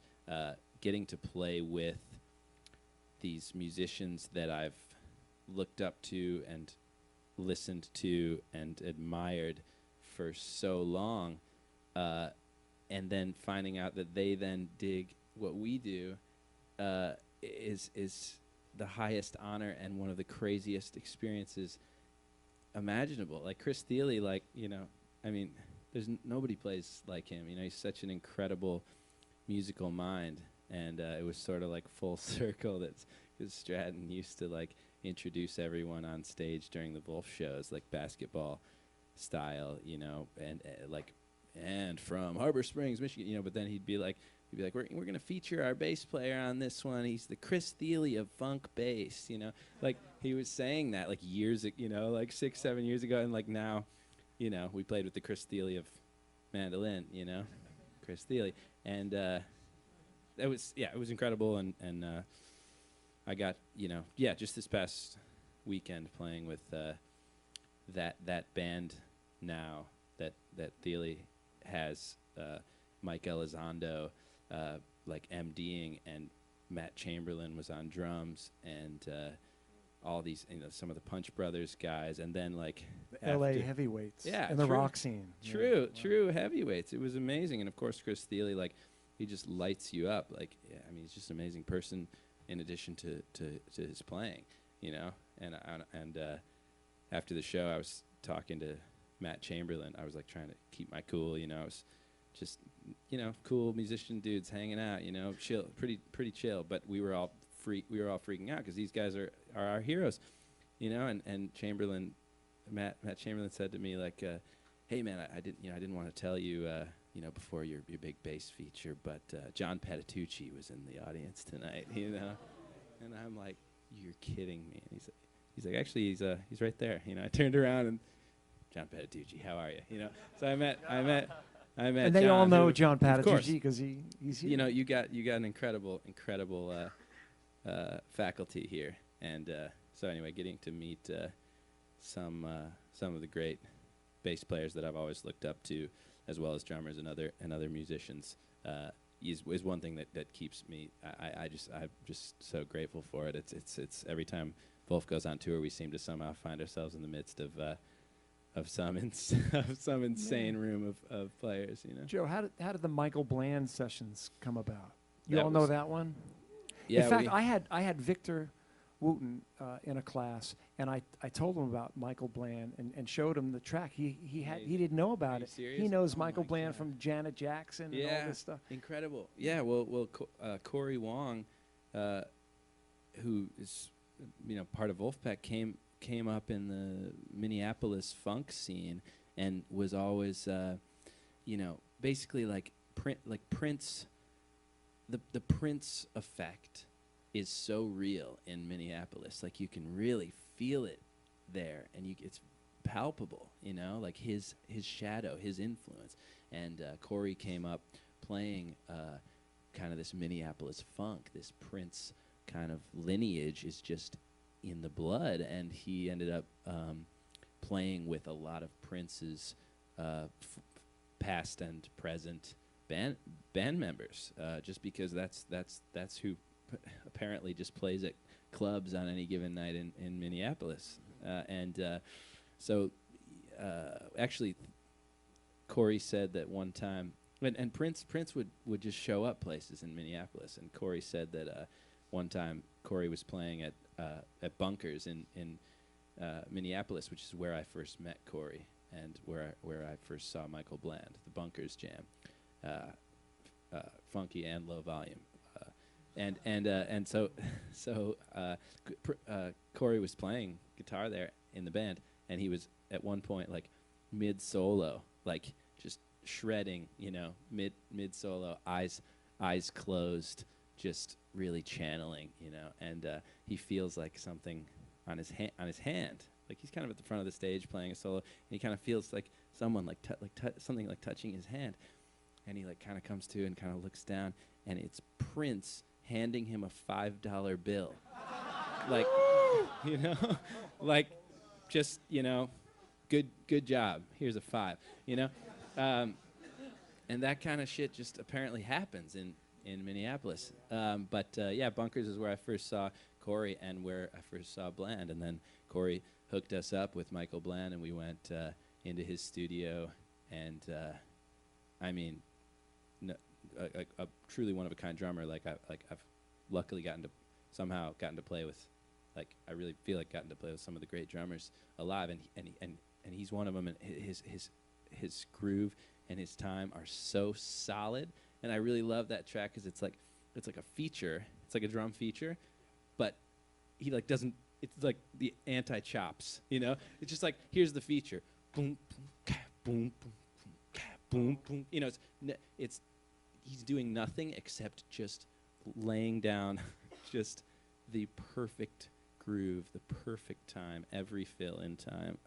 getting to play with these musicians that I've looked up to and listened to and admired for so long, and then finding out that they then dig what we do is the highest honor and one of the craziest experiences imaginable. Like Chris Thiele, I mean, nobody plays like him. He's such an incredible musical mind, and it was sort of like full circle that Stratton used to like introduce everyone on stage during the Wolf shows, like basketball style, and from Harbor Springs, Michigan, but then he'd be like, we're going to feature our bass player on this one. He's the Chris Thiele of funk bass, Like, he was saying that, like, years ago, like 6-7 years ago. And, like, now, we played with the Chris Thiele of mandolin, Chris Thiele. And it was incredible. And I got, just this past weekend playing with that band now that Thiele has, Mike Elizondo, like MDing, and Matt Chamberlain was on drums, and all these, some of the Punch Brothers guys, and then like the LA heavyweights, and the rock scene. True heavyweights. It was amazing, and of course Chris Thiele, like he just lights you up. Like he's just an amazing person in addition to his playing, And after the show, I was talking to Matt Chamberlain. I was like trying to keep my cool, I was just, cool musician dudes hanging out, chill, pretty chill. But we were all freaking out because these guys are our heroes, And Chamberlain, Matt Chamberlain said to me like, "Hey man, I didn't want to tell you, before your big bass feature, but John Patitucci was in the audience tonight, and I'm like, you're kidding me. And he's like, actually, he's right there. I turned around and John Patitucci, how are you? So I met And they John, all know who, John of course, Patitucci because he's here. you got an incredible faculty here, and so anyway, getting to meet some of the great bass players that I've always looked up to, as well as drummers and other musicians, is one thing that keeps me. I'm just so grateful for it. It's every time Wolf goes on tour, we seem to somehow find ourselves in the midst of some insane room of players. Joe, how did the Michael Bland sessions come about? You That all know was- that one? Yeah, In fact, I had Victor Wooten in a class, and I told him about Michael Bland and showed him the track. He didn't know about you it. serious? He knows Oh Michael my Bland God. from Janet Jackson and all this stuff. Incredible. Yeah, well, Corey Wong, who is part of Wolfpack, came up in the Minneapolis funk scene and was always basically like Prince. The Prince effect is so real in Minneapolis. Like, you can really feel it there, and it's palpable. Like his shadow, his influence. And Corey came up playing kind of this Minneapolis funk. This Prince kind of lineage is just in the blood, and he ended up playing with a lot of Prince's past and present band members, just because that's who apparently just plays at clubs on any given night in Minneapolis, so actually Corey said that one time, and Prince would just show up places in Minneapolis, and Corey said that one time Corey was playing at Bunkers in Minneapolis, which is where I first met Corey and where I first saw Michael Bland, the Bunkers Jam, funky and low volume, and so Corey was playing guitar there in the band, and he was at one point like mid solo, like just shredding, mid solo, eyes closed, just really channeling, and he feels like something on his hand, like he's kind of at the front of the stage playing a solo, and he kind of feels like someone something like touching his hand, and he like kind of comes to and kind of looks down, and it's Prince handing him a $5 bill, like like just good job, here's a $5, and that kind of shit just apparently happens in Minneapolis. But yeah, Bunkers is where I first saw Corey and where I first saw Bland. And then Corey hooked us up with Michael Bland, and we went into his studio. And I mean, a truly one-of-a-kind drummer. I've luckily gotten to play with, I really feel like gotten to play with some of the great drummers alive. And he's one of them. And his groove and his time are so solid. And I really love that track because it's like a feature. It's like a drum feature, but he doesn't. It's like the anti-chops, It's just like, here's the feature, boom, boom, ka, boom, boom, boom, ka, boom, boom. It's he's doing nothing except just laying down just the perfect groove, the perfect time, every fill in time,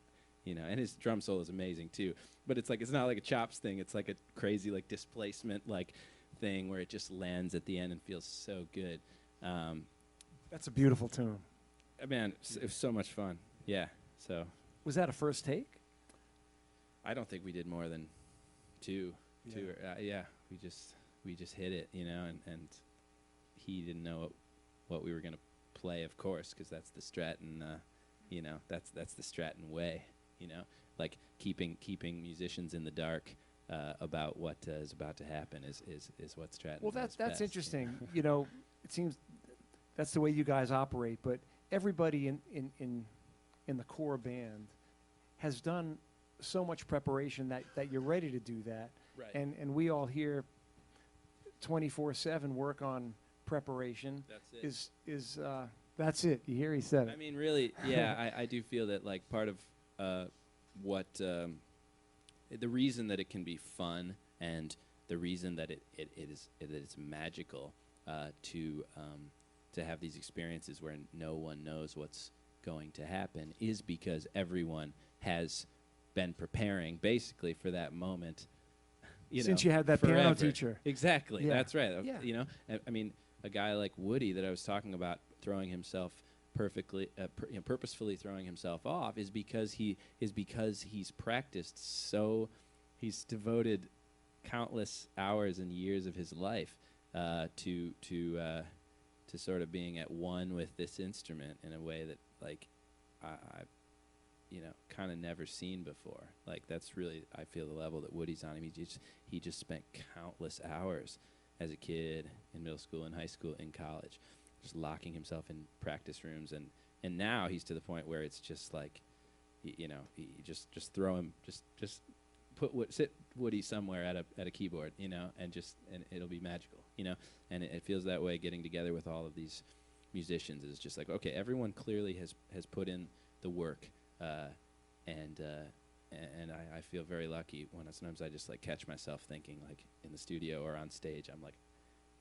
And his drum solo is amazing too. But it's not like a chops thing. It's like a crazy displacement thing where it just lands at the end and feels so good. That's a beautiful tune. Man, it was so much fun. Yeah. So Was that a first take? I don't think we did more than two. Yeah. We just hit it, and he didn't know what we were gonna play, of course, because that's the Stratton. That's the Stratton way. Like keeping musicians in the dark about what is about to happen is what Stratton. Well, does that's best. interesting. It seems that's the way you guys operate, but everybody in the core band has done so much preparation that you're ready to do that. Right. And we all here 24/7 work on preparation. That's it. That's it. You hear he said it. I mean, really, yeah, I do feel that part of what the reason that it can be fun and the reason that it is magical to have these experiences where no one knows what's going to happen is because everyone has been preparing basically for that moment. Since you had that piano forever. teacher. Exactly, Yeah. that's right. Yeah. You know, I mean, a guy like Woody that I was talking about throwing himself purposefully throwing himself off is because he's practiced so, he's devoted countless hours and years of his life to sort of being at one with this instrument in a way that like I kind of never seen before. Like that's really, I feel, the level that Woody's on. I mean, he just spent countless hours as a kid in middle school and high school and college, just locking himself in practice rooms, and now he's to the point where it's just like, you just throw him, just sit Woody somewhere at a keyboard, and it'll be magical, and it feels that way getting together with all of these musicians. Is just like, okay, everyone clearly has put in the work. And I feel very lucky when sometimes I just like catch myself thinking like in the studio or on stage, I'm like,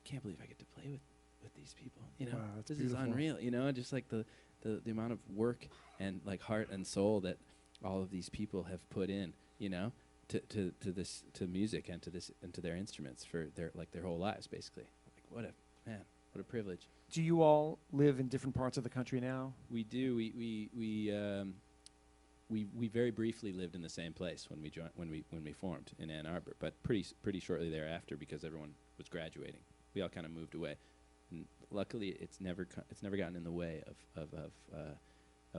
can't believe I get to play with these people. Wow, that's this beautiful. is unreal. Just like the amount of work and like heart and soul that all of these people have put in, to music and to their instruments for their whole lives basically. Like what a privilege. Do you all live in different parts of the country now? We do. We very briefly lived in the same place when we formed in Ann Arbor, but pretty shortly thereafter, because everyone was graduating, we all kind of moved away. And luckily, it's never gotten in the way of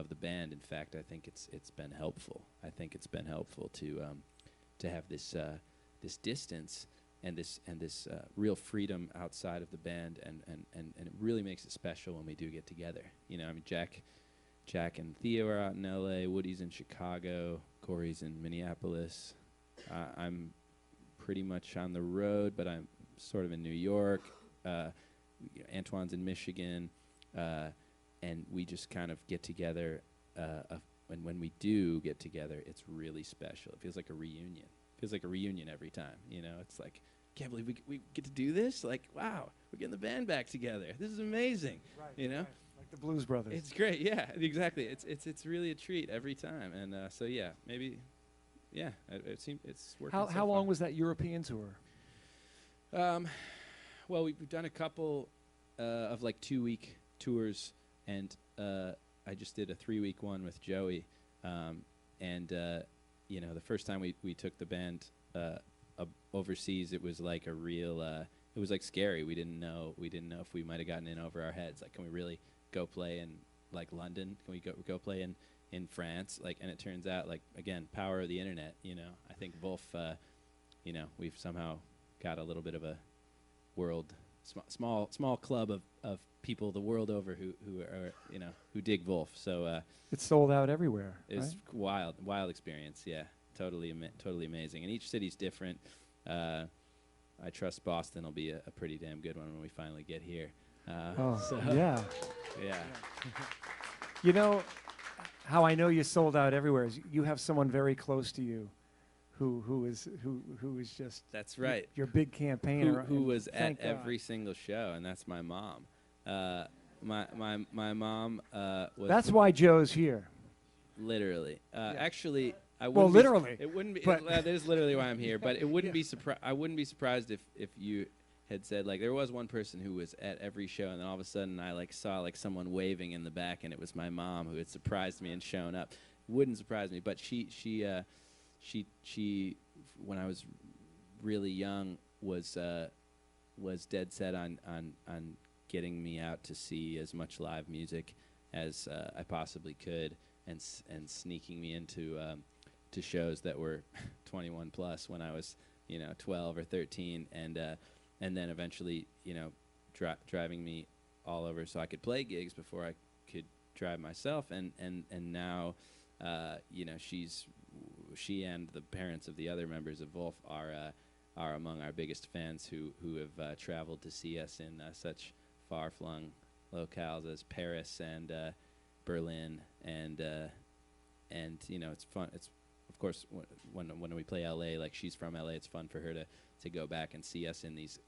the band. In fact, I think it's been helpful. I think it's been helpful to have this distance and this real freedom outside of the band, and it really makes it special when we do get together. I mean, Jack and Theo are out in L.A., Woody's in Chicago, Corey's in Minneapolis. I'm pretty much on the road, but I'm sort of in New York. Antoine's in Michigan, and we just kind of get together. And when we do get together, it's really special. It feels like a reunion. It feels like a reunion every time. It's like, can't believe we get to do this. Like, wow, we're getting the band back together. This is amazing. Right. Right. Like the Blues Brothers. It's great. Yeah, exactly. It's really a treat every time. And so yeah, maybe, yeah, it seems it's working. How long was that European tour? Well, we've done a couple of like 2-week tours, and I just did a 3-week one with Joey. The first time we took the band overseas, it was like a real. It was like scary. We didn't know if we might have gotten in over our heads. Like, can we really go play in like London? Can we go play in France? Like, and it turns out, like, again, power of the internet. I think Wolf. We've somehow got a little bit of a world small club of people the world over who are who dig Wolf. So It's sold out everywhere. it's right? wild experience. Yeah, totally amazing. And each city's different. I trust Boston will be a pretty damn good one when we finally get here. Yeah. Yeah. You know how I know you sold out everywhere is you have someone very close to you who is just That's right. your big campaigner Who and was at thank God. every single show, and that's my mom. My mom was. That's why Joe's here. Literally. Actually, I Well, wouldn't. literally, It wouldn't be. but- That is literally why I'm here. But it wouldn't be I wouldn't be surprised if you had said, like, there was one person who was at every show, and then all of a sudden I like saw like someone waving in the back, and it was my mom who had surprised me and shown up. Wouldn't surprise me, but she when I was really young was dead set on getting me out to see as much live music as I possibly could, and sneaking me into to shows that were 21 plus when I was 12 or 13, and then eventually driving me all over so I could play gigs before I could drive myself, and now she and the parents of the other members of Wolf are among our biggest fans who have traveled to see us in such far-flung locales as Paris and Berlin, and it's fun. It's of course when we play LA, like she's from LA, it's fun for her to to go back and see us in these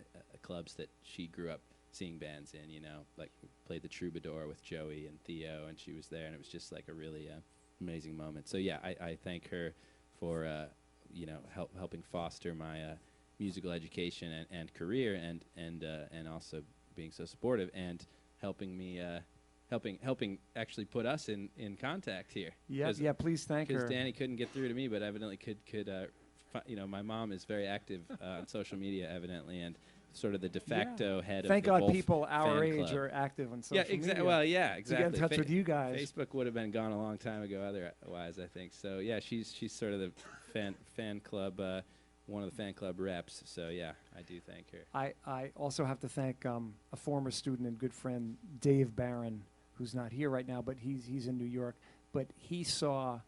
clubs that she grew up seeing bands in. You know, like we played the Troubadour with Joey and Theo, and she was there, and it was just like a really amazing moment. So yeah, I thank her for you know, helping foster my musical education and career, and also being so supportive and helping me helping actually put us in contact here. Yeah, please thank her. Because Danny couldn't get through to me, but evidently could you know, my mom is very active on social media, evidently, and sort of the de facto head Thank of the God Wolf people our fan age club. are active on social media. Well, yeah, To exactly. get in touch with you guys. Facebook would have been gone a long time ago otherwise, I think. So yeah, she's sort of the fan club, one of the fan club reps. So yeah, I do thank her. I also have to thank a former student and good friend, Dave Barron, who's not here right now, but he's in New York. But he saw,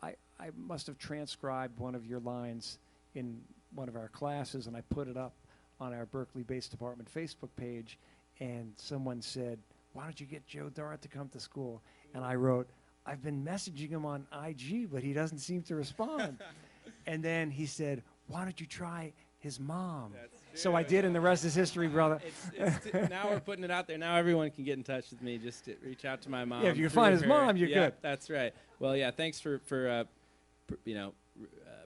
I must have transcribed one of your lines in one of our classes, and I put it up on our Berklee Bass Department Facebook page, and someone said, "Why don't you get Joe Dart to come to school?" And I wrote, "I've been messaging him on IG, but he doesn't seem to respond." And then he said, "Why don't you try his mom?" So I did, and the rest is history, brother. Now we're putting it out there. Now everyone can get in touch with me. Just to reach out to my mom. Yeah, if you can through find his her. mom, you're Yeah, good. that's right. Well, yeah, thanks for you know,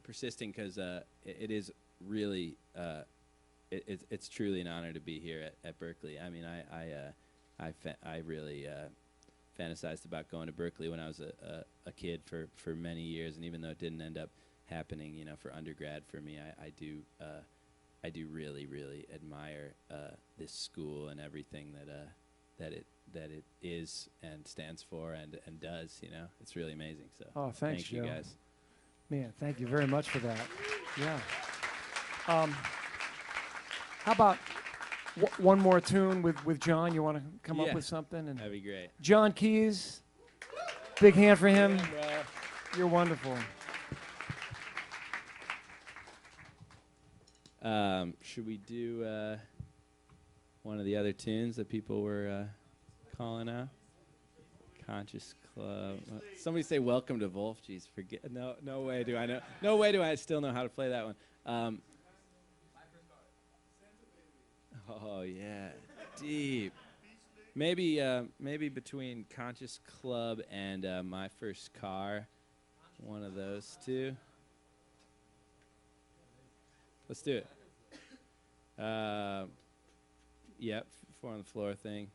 persisting, because it is really it's truly an honor to be here at Berklee. I mean, I really fantasized about going to Berklee when I was a kid for many years, and even though it didn't end up happening, you know, for undergrad for me, I do really, really admire this school and everything that it is and stands for and does. You know, it's really amazing. So Oh, thanks, thank you Joe. guys. Man, thank you very much for that. Yeah. How about one more tune with John? You want to come up Yeah. with something? And That'd be great. John Keys, big hand for him. Yeah, bro. You're wonderful. Should we do one of the other tunes that people were calling out? Conscious Club. Somebody say "Welcome to Wolf." Jeez, forget. No way do I know. No way do I still know how to play that one. Oh yeah, deep. Maybe between Conscious Club and My First Car, one of those two. Let's do it. Yep, four on the floor thing.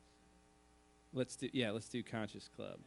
Let's do Conscious Club.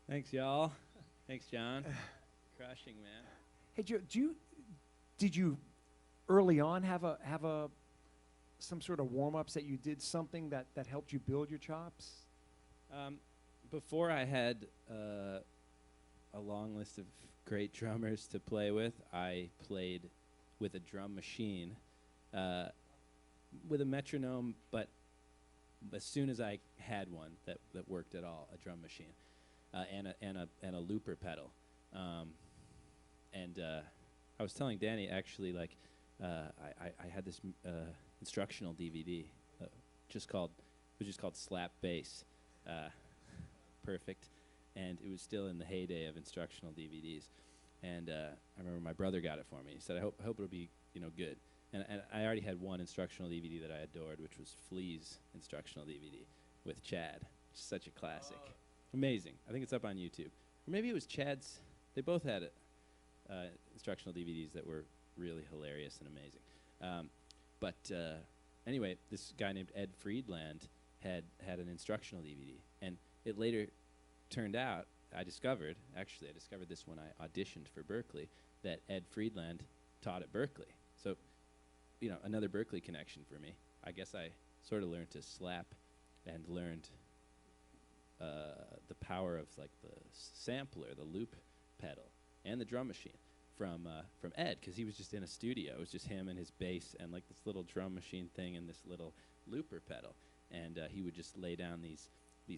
Thanks, y'all. Thanks, John. Crushing, man. Hey, Joe, did you early on have a some sort of warm-ups that you did something that helped you build your chops? Before I had a long list of great drummers to play with, I played with a drum machine, with a metronome, but as soon as I had one that worked at all, a drum machine, and a looper pedal. I was telling Danny, actually, like, I had this instructional DVD, it was just called Slap Bass. Perfect. And it was still in the heyday of instructional DVDs. And I remember my brother got it for me. He said, I hope it'll be, good. And I already had one instructional DVD that I adored, which was Flea's instructional DVD with Chad. Such a classic. Amazing. I think it's up on YouTube. Or maybe it was Chad's. They both had instructional DVDs that were really hilarious and amazing. Anyway, this guy named Ed Friedland had an instructional DVD. And it later turned out, I discovered this when I auditioned for Berklee, that Ed Friedland taught at Berklee. So, another Berklee connection for me. I guess I sort of learned to slap and learned the power of, like, the sampler, the loop pedal, and the drum machine from Ed, because he was just in a studio. It was just him and his bass and, like, this little drum machine thing and this little looper pedal. And he would just lay down these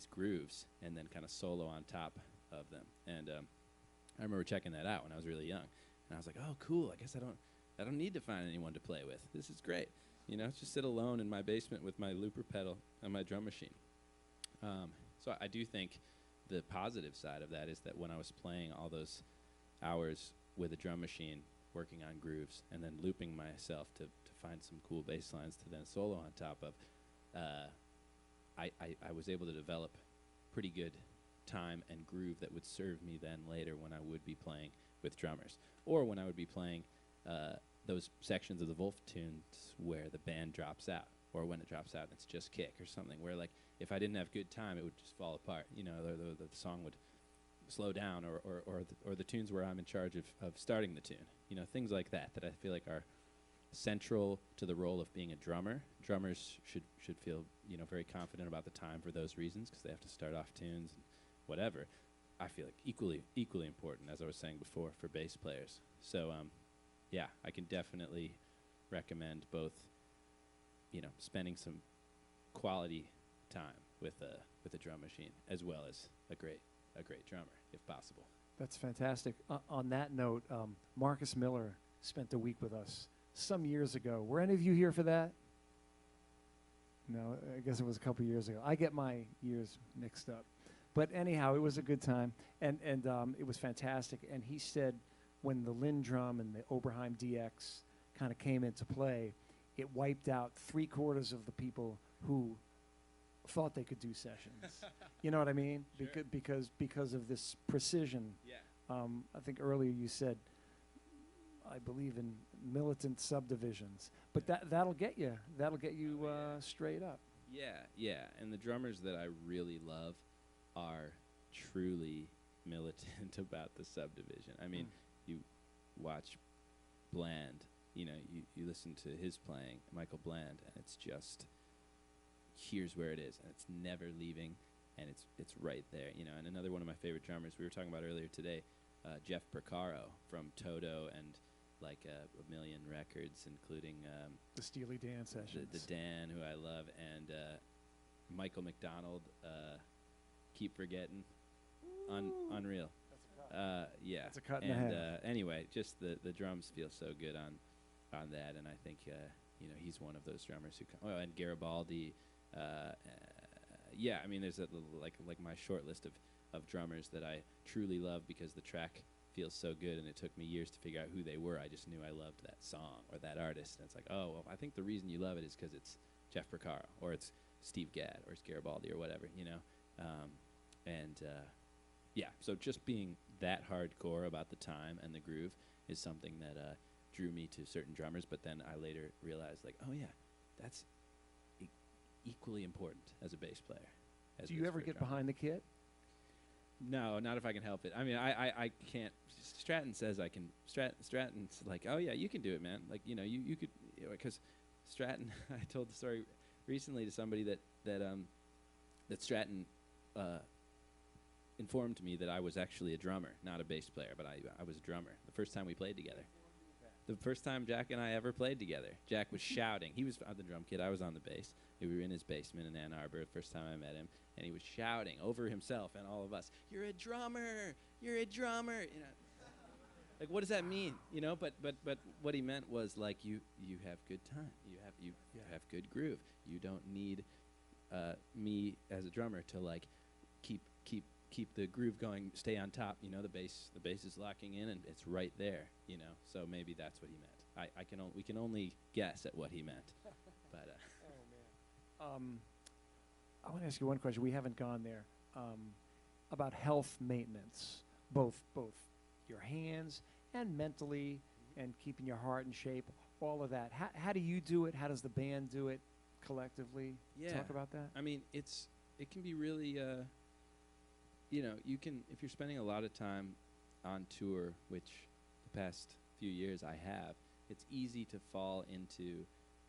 grooves and then kind of solo on top of them. And I remember checking that out when I was really young, and I was like, "Oh, cool! I guess I don't need to find anyone to play with. This is great. Just sit alone in my basement with my looper pedal and my drum machine." So I do think the positive side of that is that when I was playing all those hours with a drum machine, working on grooves, and then looping myself to find some cool bass lines to then solo on top of, I was able to develop pretty good time and groove that would serve me then later when I would be playing with drummers, or when I would be playing those sections of the Wolf tunes where the band drops out, or when it drops out and it's just kick or something, where, like, if I didn't have good time, it would just fall apart. The song would slow down, or the tunes where I'm in charge of starting the tune. Things like that I feel like are central to the role of being a drummer. Drummers should feel very confident about the time for those reasons, because they have to start off tunes and whatever. I feel like equally important, as I was saying before, for bass players. So yeah, I can definitely recommend both spending some quality time with a drum machine, as well as a great drummer, if possible. That's fantastic. On that note, Marcus Miller spent a week with us some years ago. Were any of you here for that? No, I guess it was a couple years ago. I get my years mixed up. But anyhow, it was a good time, and it was fantastic. And he said when the Linn drum and the Oberheim DX kind of came into play, it wiped out 3/4 of the people who thought they could do sessions. You know what I mean? Sure. Because of this precision. Yeah. I think earlier you said, I believe in militant subdivisions, but that'll get you straight up. Yeah, and the drummers that I really love are truly militant about the subdivision. I mean, you watch Bland, you listen to his playing, Michael Bland, and it's just, here's where it is, and it's never leaving, and it's right there, And another one of my favorite drummers we were talking about earlier today, Jeff Porcaro from Toto and like a million records, including The Steely Dan sessions. The Dan, who I love, and Michael McDonald, Keep Forgetting, unreal. Yeah. That's a cut and a half. Anyway, just the drums feel so good on that, and I think he's one of those drummers who. And Garibaldi. Yeah, I mean, there's like my short list of drummers that I truly love because the track feels so good, and it took me years to figure out who they were. I just knew I loved that song or that artist, and it's like, oh, well, I think the reason you love it is because it's Jeff Porcaro, or it's Steve Gadd, or it's Garibaldi, or whatever, yeah, so just being that hardcore about the time and the groove is something that drew me to certain drummers, but then I later realized, like, oh yeah, that's equally important as a bass player. Do you ever get behind the kit? No, not if I can help it. I mean, I can't. Stratton says I can. Stratton's like, oh yeah, you can do it, man. Like, you could, because Stratton. I told the story recently to somebody that Stratton informed me that I was actually a drummer, not a bass player, but I was a drummer. The first time we played together. The first time Jack and I ever played together, Jack was shouting. He was the drum kit. I was on the bass. We were in his basement in Ann Arbor the first time I met him, and he was shouting over himself and all of us, "You're a drummer! You're a drummer!" Like, what does that mean? But what he meant was like, you have good time. You have good groove. You don't need me as a drummer to like keep the groove going, stay on top. The bass is locking in and it's right there. So maybe that's what he meant. We can only guess at what he meant. But I want to ask you one question. We haven't gone there about health maintenance, both your hands and mentally, and keeping your heart in shape. All of that. How do you do it? How does the band do it collectively? Yeah. Talk about that. I mean, it can be really. You can, if you're spending a lot of time on tour, which the past few years I have, it's easy to fall into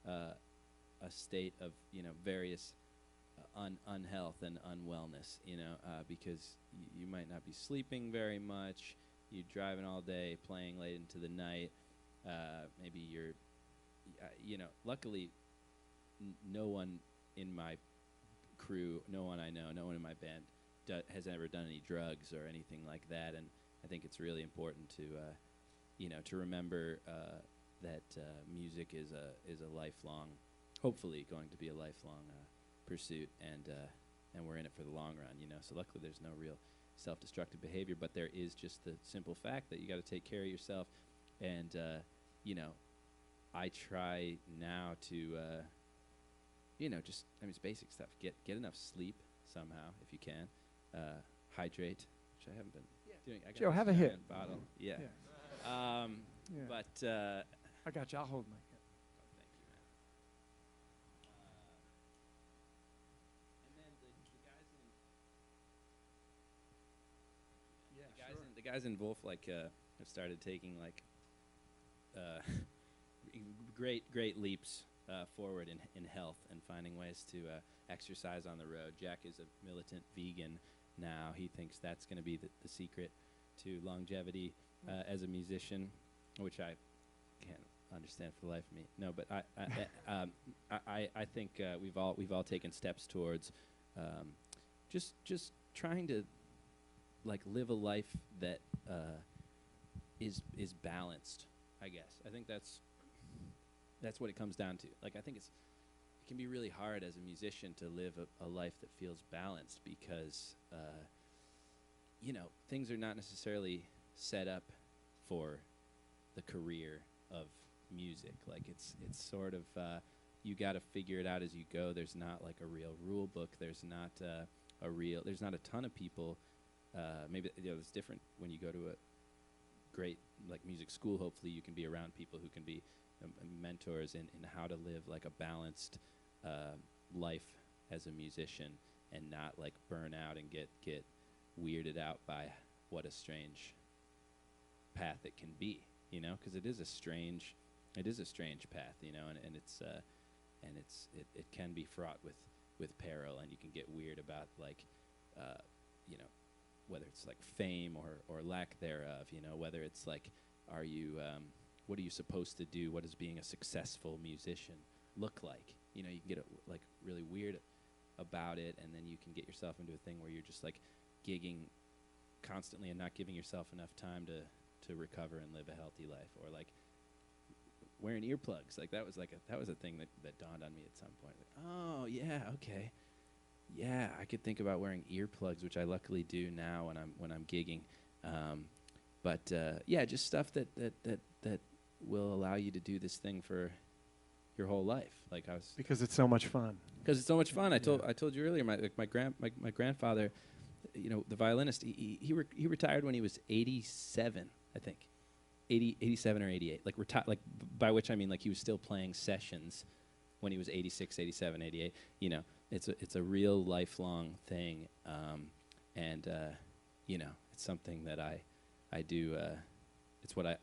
a state of various unhealth and unwellness, because you might not be sleeping very much, you're driving all day, playing late into the night, maybe you're, luckily no one in my crew, no one I know, no one in my band has ever done any drugs or anything like that, and I think it's really important to to remember that music is a lifelong, hopefully going to be a lifelong pursuit, and we're in it for the long run. So luckily there's no real self-destructive behavior, but there is just the simple fact that you got to take care of yourself, and I try now to just, I mean, it's basic stuff. Get enough sleep somehow if you can. Hydrate, which I haven't been doing. I got Joe, this have a hit. giant bottle. Yeah. Yeah. But I got you. I'll hold my. thank you, man. And then the guys in Wolf have started taking great leaps forward in health and finding ways to exercise on the road. Jack is a militant vegan now. He thinks that's going to be the secret to longevity as a musician, which I can't understand for the life of me. No, but I think we've all taken steps towards just trying to live a life that is balanced. I guess I think that's what it comes down to. I think it can be really hard as a musician to live a life that feels balanced because things are not necessarily set up for the career of music. It's sort of you got to figure it out as you go. There's not a real rule book. There's not a ton of people. Maybe it's different when you go to a great music school. Hopefully you can be around people who can be mentors in how to live a balanced life as a musician and not burn out and get weirded out by what a strange path it can be, because it is a strange path, and it can be fraught with peril, and you can get weird about whether it's fame or lack thereof, whether it's are you what are you supposed to do? What does being a successful musician look like? You can get really weird about it, and then you can get yourself into a thing where you're just gigging constantly and not giving yourself enough time to recover and live a healthy life, or wearing earplugs. That was a thing that dawned on me at some point. Oh yeah, okay, yeah, I could think about wearing earplugs, which I luckily do now when I'm gigging. But just stuff that will allow you to do this thing for your whole life. Because it's so much fun. Because it's so much fun. I told you earlier. My grandfather, the violinist. He retired when he was 87, I think, 87 or 88. By which I mean he was still playing sessions when he was 86, 87, 88. It's a real lifelong thing, and it's something that I do. It's what I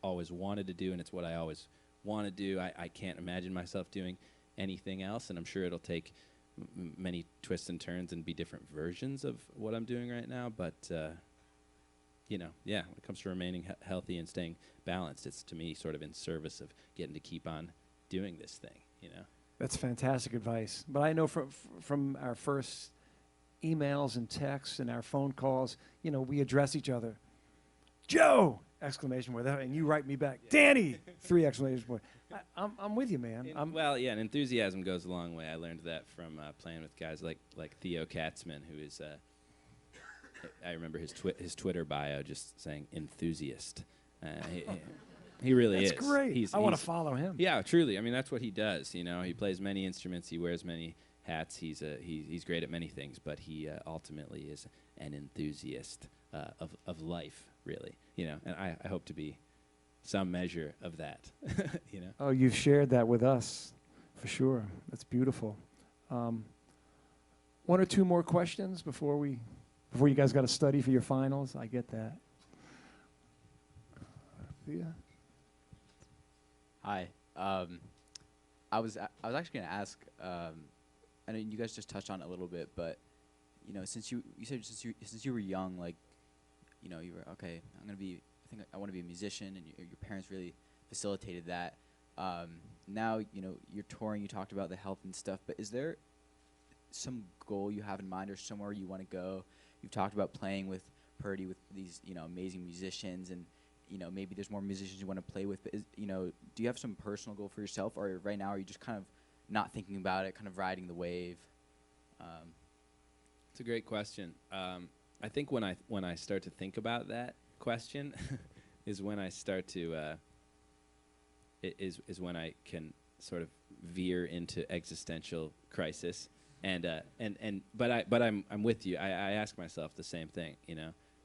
always wanted to do, and it's what I always want to do. I can't imagine myself doing anything else, and I'm sure it'll take many twists and turns and be different versions of what I'm doing right now. But when it comes to remaining healthy and staying balanced, it's to me sort of in service of getting to keep on doing this thing. That's fantastic advice. But I know from our first emails and texts and our phone calls, we address each other. Joe! Exclamation point. And you write me back, Danny! 3 exclamation point. I'm with you, man. And enthusiasm goes a long way. I learned that from playing with guys like Theo Katzman, who is, I remember his Twitter bio just saying enthusiast. He really is. That's great. I want to follow him. Yeah, truly. I mean, that's what he does. He plays many instruments. He wears many hats. He's great at many things, but he ultimately is an enthusiast of life, really. And I hope to be some measure of that. Oh, you've shared that with us, for sure. That's beautiful. 1 or 2 more questions before you guys got to study for your finals. I get that. Thea? Hi. I was actually going to ask. I know you guys just touched on it a little bit, but since you said since you were young, you were okay. I want to be a musician, and your parents really facilitated that. Now you're touring. You talked about the health and stuff, but is there some goal you have in mind, or somewhere you want to go? You've talked about playing with Purdy, with these amazing musicians, and maybe there's more musicians you want to play with, but do you have some personal goal for yourself, or right now are you just kind of not thinking about it, kind of riding the wave? It's a great question. I think when I start to think about that question is when I start to is when I can sort of veer into existential crisis, but I'm with you. I ask myself the same thing,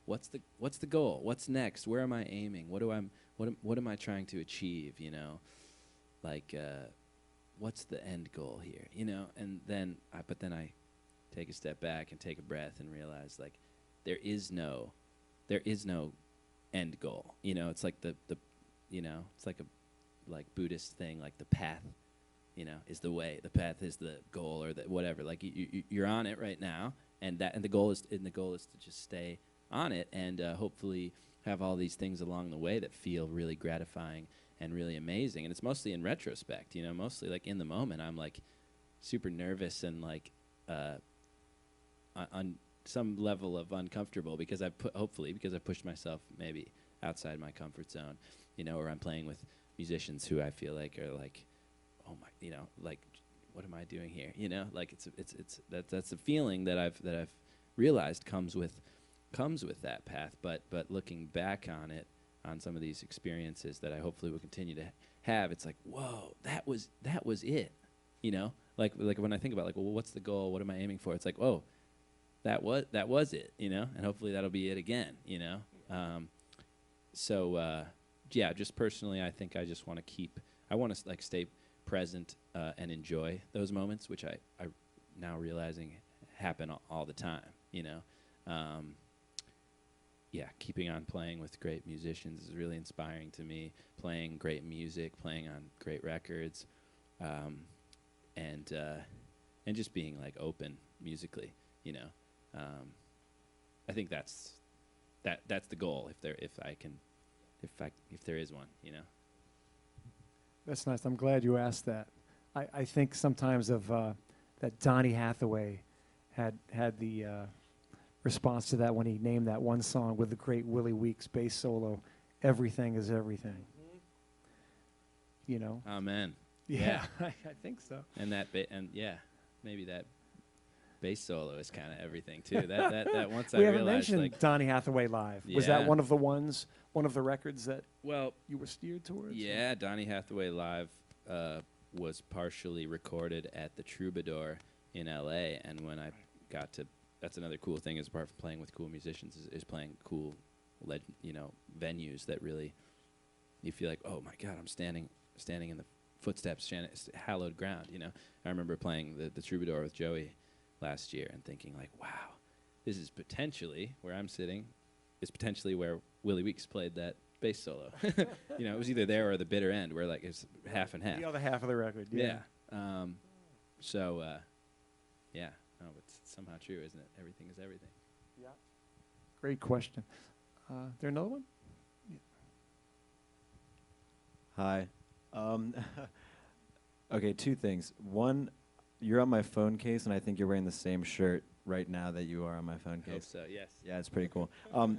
What's the goal? What's next? Where am I aiming? What am I trying to achieve? What's the end goal here? And then I take a step back and take a breath and realize there is no end goal. It's like it's like a Buddhist thing, like the path, is the way. The path is the goal, or whatever. Like you're on it right now, and the goal is to just stay on it, and hopefully have all these things along the way that feel really gratifying and really amazing. And it's mostly in retrospect, mostly in the moment I'm super nervous and on some level of uncomfortable because I've pushed myself maybe outside my comfort zone, or I'm playing with musicians who I feel like are oh my, what am I doing here? That's a feeling that I've realized comes with that path, but looking back on it, on some of these experiences that I hopefully will continue to have, it's whoa, that was it, like when I think about well, what's the goal, what am I aiming for, it's oh, that was it, and hopefully that'll be it again, just personally, I think I just want to stay present and enjoy those moments, which I now realizing happen all the time, keeping on playing with great musicians is really inspiring to me. Playing great music, playing on great records, and just being open musically. I think that's the goal. If there is one. That's nice. I'm glad you asked that. I think sometimes of that Donny Hathaway had the response to that when he named that one song with the great Willie Weeks bass solo, "Everything is Everything." Amen. Yeah, I think so. And maybe that bass solo is kind of everything too. That once I we haven't realized mentioned Donny Hathaway live. Was that Yeah. one of the records that you were steered towards? Yeah, Donny Hathaway live was partially recorded at the Troubadour in L.A. And when I got to, that's another cool thing, is apart from playing with cool musicians, is playing cool, venues that really you feel oh my God, I'm standing in the footsteps, hallowed ground. I remember playing the Troubadour with Joey last year and thinking wow, this is potentially where I'm sitting, is potentially where Willie Weeks played that bass solo. You know, it was either there or the bitter end, where like it's half and half. The other half of the record. Yeah. So, yeah. No, it's somehow true, isn't it? Everything is everything. Yeah. Great question. There another one? Hi. Okay, two things. One, you're on my phone case, and I think you're wearing the same shirt right now that you are on my phone Hope case. so, yes. Yeah, it's pretty cool.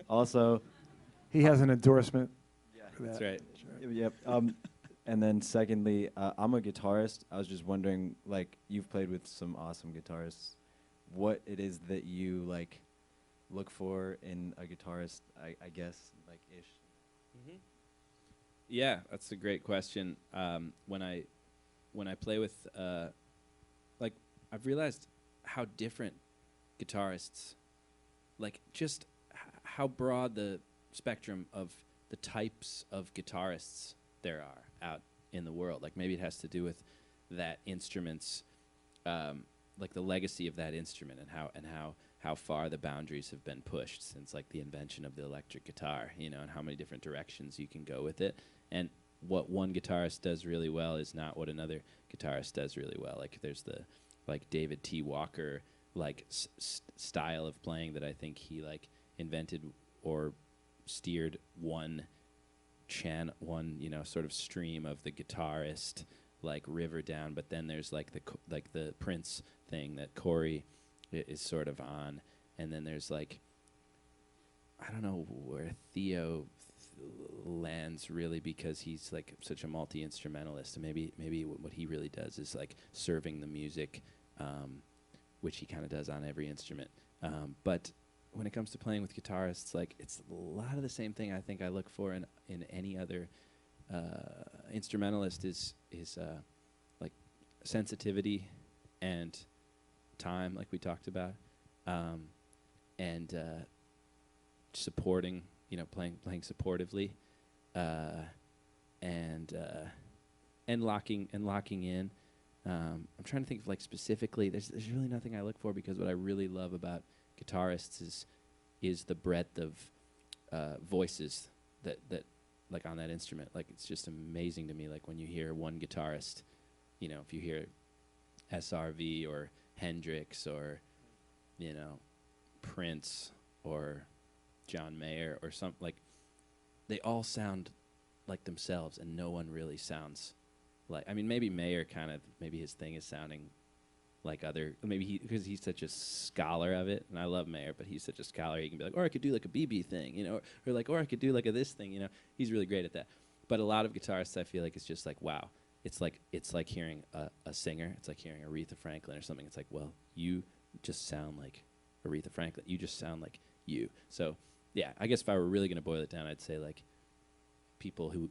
Also, He has an endorsement. for That's that. right. yep. And then secondly, I'm a guitarist. I was just wondering, like, you've played with some awesome guitarists. What it is that you like look for in a guitarist? I guess, like, ish. Yeah, that's a great question. When I play with, like, I've realized how different guitarists, like, just how broad the spectrum of the types of guitarists there are out in the world. Like, maybe it has to do with that instrument's, like, the legacy of that instrument, and how far the boundaries have been pushed since, like, the invention of the electric guitar, you know, and how many different directions you can go with it. And what one guitarist does really well is not what another guitarist does really well. Like, there's the, like, David T. Walker, like, style of playing that I think he, like, invented or steered one, you know, sort of stream of the guitarist, like, river down. But then there's, like, the Prince thing that Corey is sort of on. And then there's, like, I don't know where Theo lands really, because he's, like, such a multi-instrumentalist, and maybe what he really does is, like, serving the music, which he kind of does on every instrument. But when it comes to playing with guitarists, like, it's a lot of the same thing I think I look for in any other instrumentalist is like, sensitivity and time, like we talked about, and supporting, you know, playing supportively, and locking in. I'm trying to think of, like, specifically. There's really nothing I look for, because what I really love about guitarists is the breadth of voices that like, on that instrument. Like, it's just amazing to me. Like, when you hear one guitarist, you know, if you hear SRV or Hendrix or, you know, Prince or John Mayer or something, like, they all sound like themselves, and no one really sounds like, I mean, maybe Mayer kind of, maybe his thing is sounding like other, maybe because he's such a scholar of it, and I love Mayer, but he's such a scholar, he can be like, or I could do, like, a BB thing, you know, or like, or I could do, like, a this thing, you know. He's really great at that. But a lot of guitarists, I feel like, it's just like, wow, it's like hearing a singer. It's like hearing Aretha Franklin or something. It's like, well, you just sound like Aretha Franklin. You just sound like you. So, yeah, I guess if I were really going to boil it down, I'd say, like, people who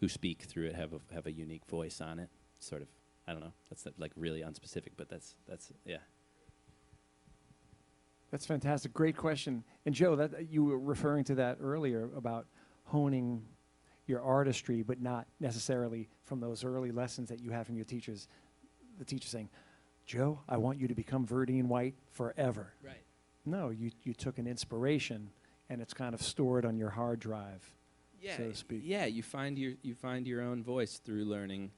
speak through it have a unique voice on it. Sort of, I don't know. That's like really unspecific, but that's yeah. That's fantastic. Great question. And Joe, that you were referring to that earlier about honing your artistry, but not necessarily from those early lessons that you have from your teachers. The teacher saying, Joe, I want you to become Verdine White forever. Right. No, you took an inspiration, and it's kind of stored on your hard drive, Yeah, so to speak. Yeah, you find your own voice through learning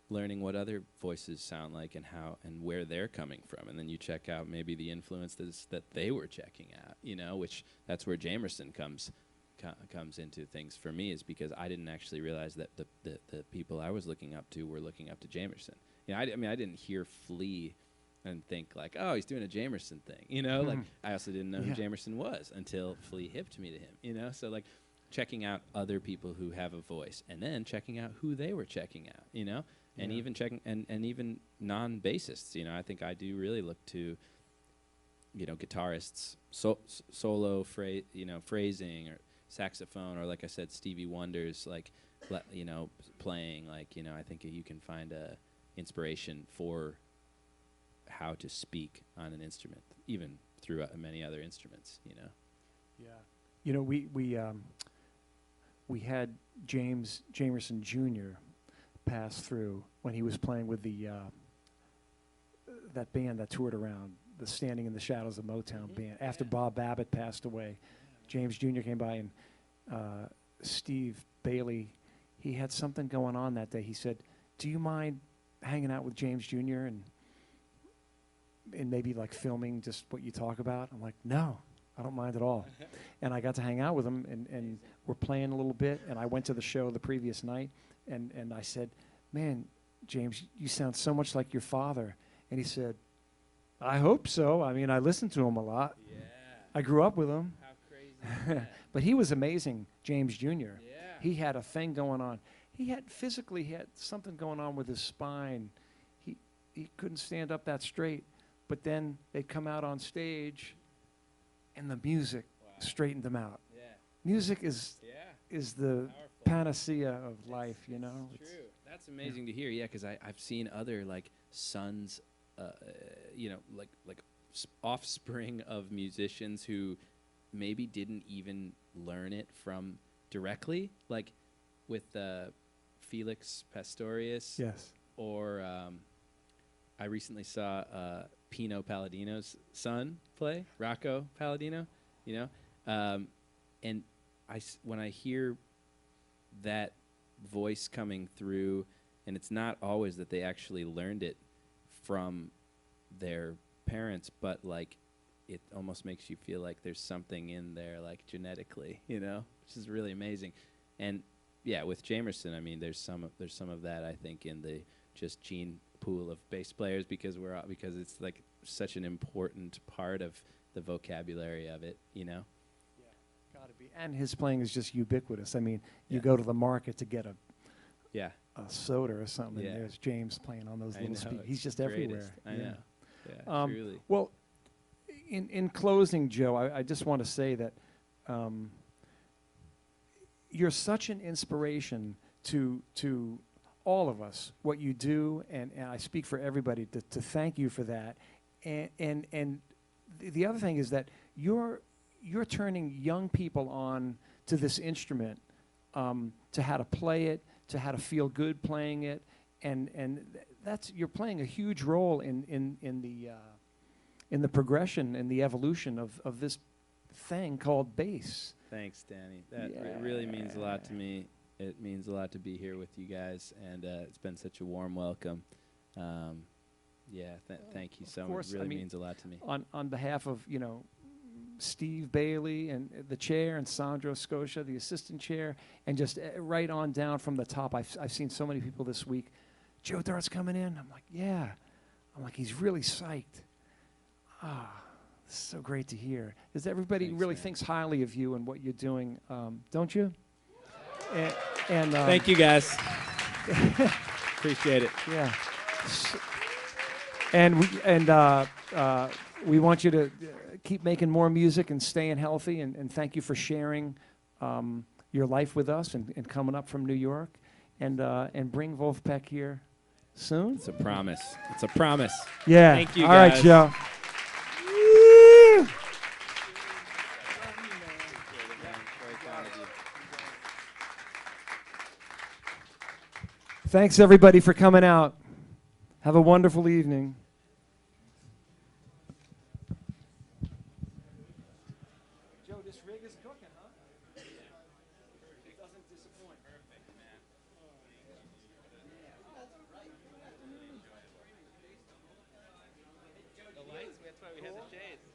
what other voices sound like, and how and where they're coming from, and then you check out maybe the influences that they were checking out, you know, which that's where Jamerson comes into things for me, is because I didn't actually realize that the people I was looking up to were looking up to Jamerson. You know, I mean, I didn't hear Flea and think, like, oh, he's doing a Jamerson thing, you know. Like, I also didn't know who Jamerson was until Flea hipped me to him, you know. So, like, checking out other people who have a voice, and then checking out who they were checking out, you know. And even checking, and even non-bassists, you know, I think I do really look to, you know, guitarists, solo phrasing, or saxophone, or, like I said, Stevie Wonder's, like, you know, playing, like, you know, I think you can find inspiration for how to speak on an instrument, even through many other instruments, you know. Yeah. You know, we had Jamerson Jr. pass through when he was playing with the that band that toured around the Standing in the Shadows of Motown band. After Bob Babbitt passed away, James Jr. came by, and Steve Bailey, he had something going on that day. He said, "Do you mind hanging out with James Jr. and maybe like filming just what you talk about?" I'm like, "No, I don't mind at all." And I got to hang out with him, and we're playing a little bit. And I went to the show the previous night, and I said, "Man, James, you sound so much like your father." And he said, "I hope so. I mean, I listen to him a lot. Yeah. I grew up with him." How crazy is that? But he was amazing, James Jr. Yeah. He had a thing going on. He had something going on with his spine. He couldn't stand up that straight. But then they'd come out on stage, and the music straightened them out. Yeah. Music is the Powerful. panacea of life, you know. It's true. That's amazing to hear. Yeah, because I've seen other like sons, you know, like offspring of musicians who maybe didn't even learn it from directly, like with Felix Pastorius. Yes. Or I recently saw Pino Palladino's son play, Rocco Palladino, you know, and when I hear that voice coming through, and it's not always that they actually learned it from their parents, but like it almost makes you feel like there's something in there, like genetically, you know, which is really amazing. And yeah, with Jamerson, I mean, there's some of that, I think, in the just gene pool of bass players, because it's like such an important part of the vocabulary of it, you know. Yeah, gotta be. And his playing is just ubiquitous. I mean, you Yeah. go to the market to get a soda or something, Yeah. and there's James playing on those I little know, speakers. it's He's just the everywhere. greatest. I know. Yeah, truly. Well, in closing, Joe, I just want to say that you're such an inspiration to all of us, what you do, and I speak for everybody to thank you for that. And the other thing is that you're turning young people on to this instrument, to how to play it, to how to feel good playing it, and you're playing a huge role in the progression and the evolution of this thing called bass. Thanks, Danny. That really means a lot to me. It means a lot to be here with you guys, and it's been such a warm welcome. Thank you so much. It really means a lot to me. On behalf of, you know, Steve Bailey and the chair, and Sandro Scotia, the assistant chair, and just right on down from the top. I've seen so many people this week. "Joe Dart's coming in." I'm like, "Yeah." I'm like, "He's really psyched." This is so great to hear. Because everybody Thanks, really man. thinks highly of you and what you're doing, don't you? And Thank you, guys. Appreciate it. Yeah. And we want you to keep making more music and staying healthy. And thank you for sharing your life with us and coming up from New York. And bring Wolfpack here soon. It's a promise. It's a promise. Yeah. Thank you, All right, guys. Joe. Thanks, everybody, for coming out. Have a wonderful evening. Joe, this rig is cooking, huh? It doesn't disappoint. Perfect, man. The lights, that's why we had the shades.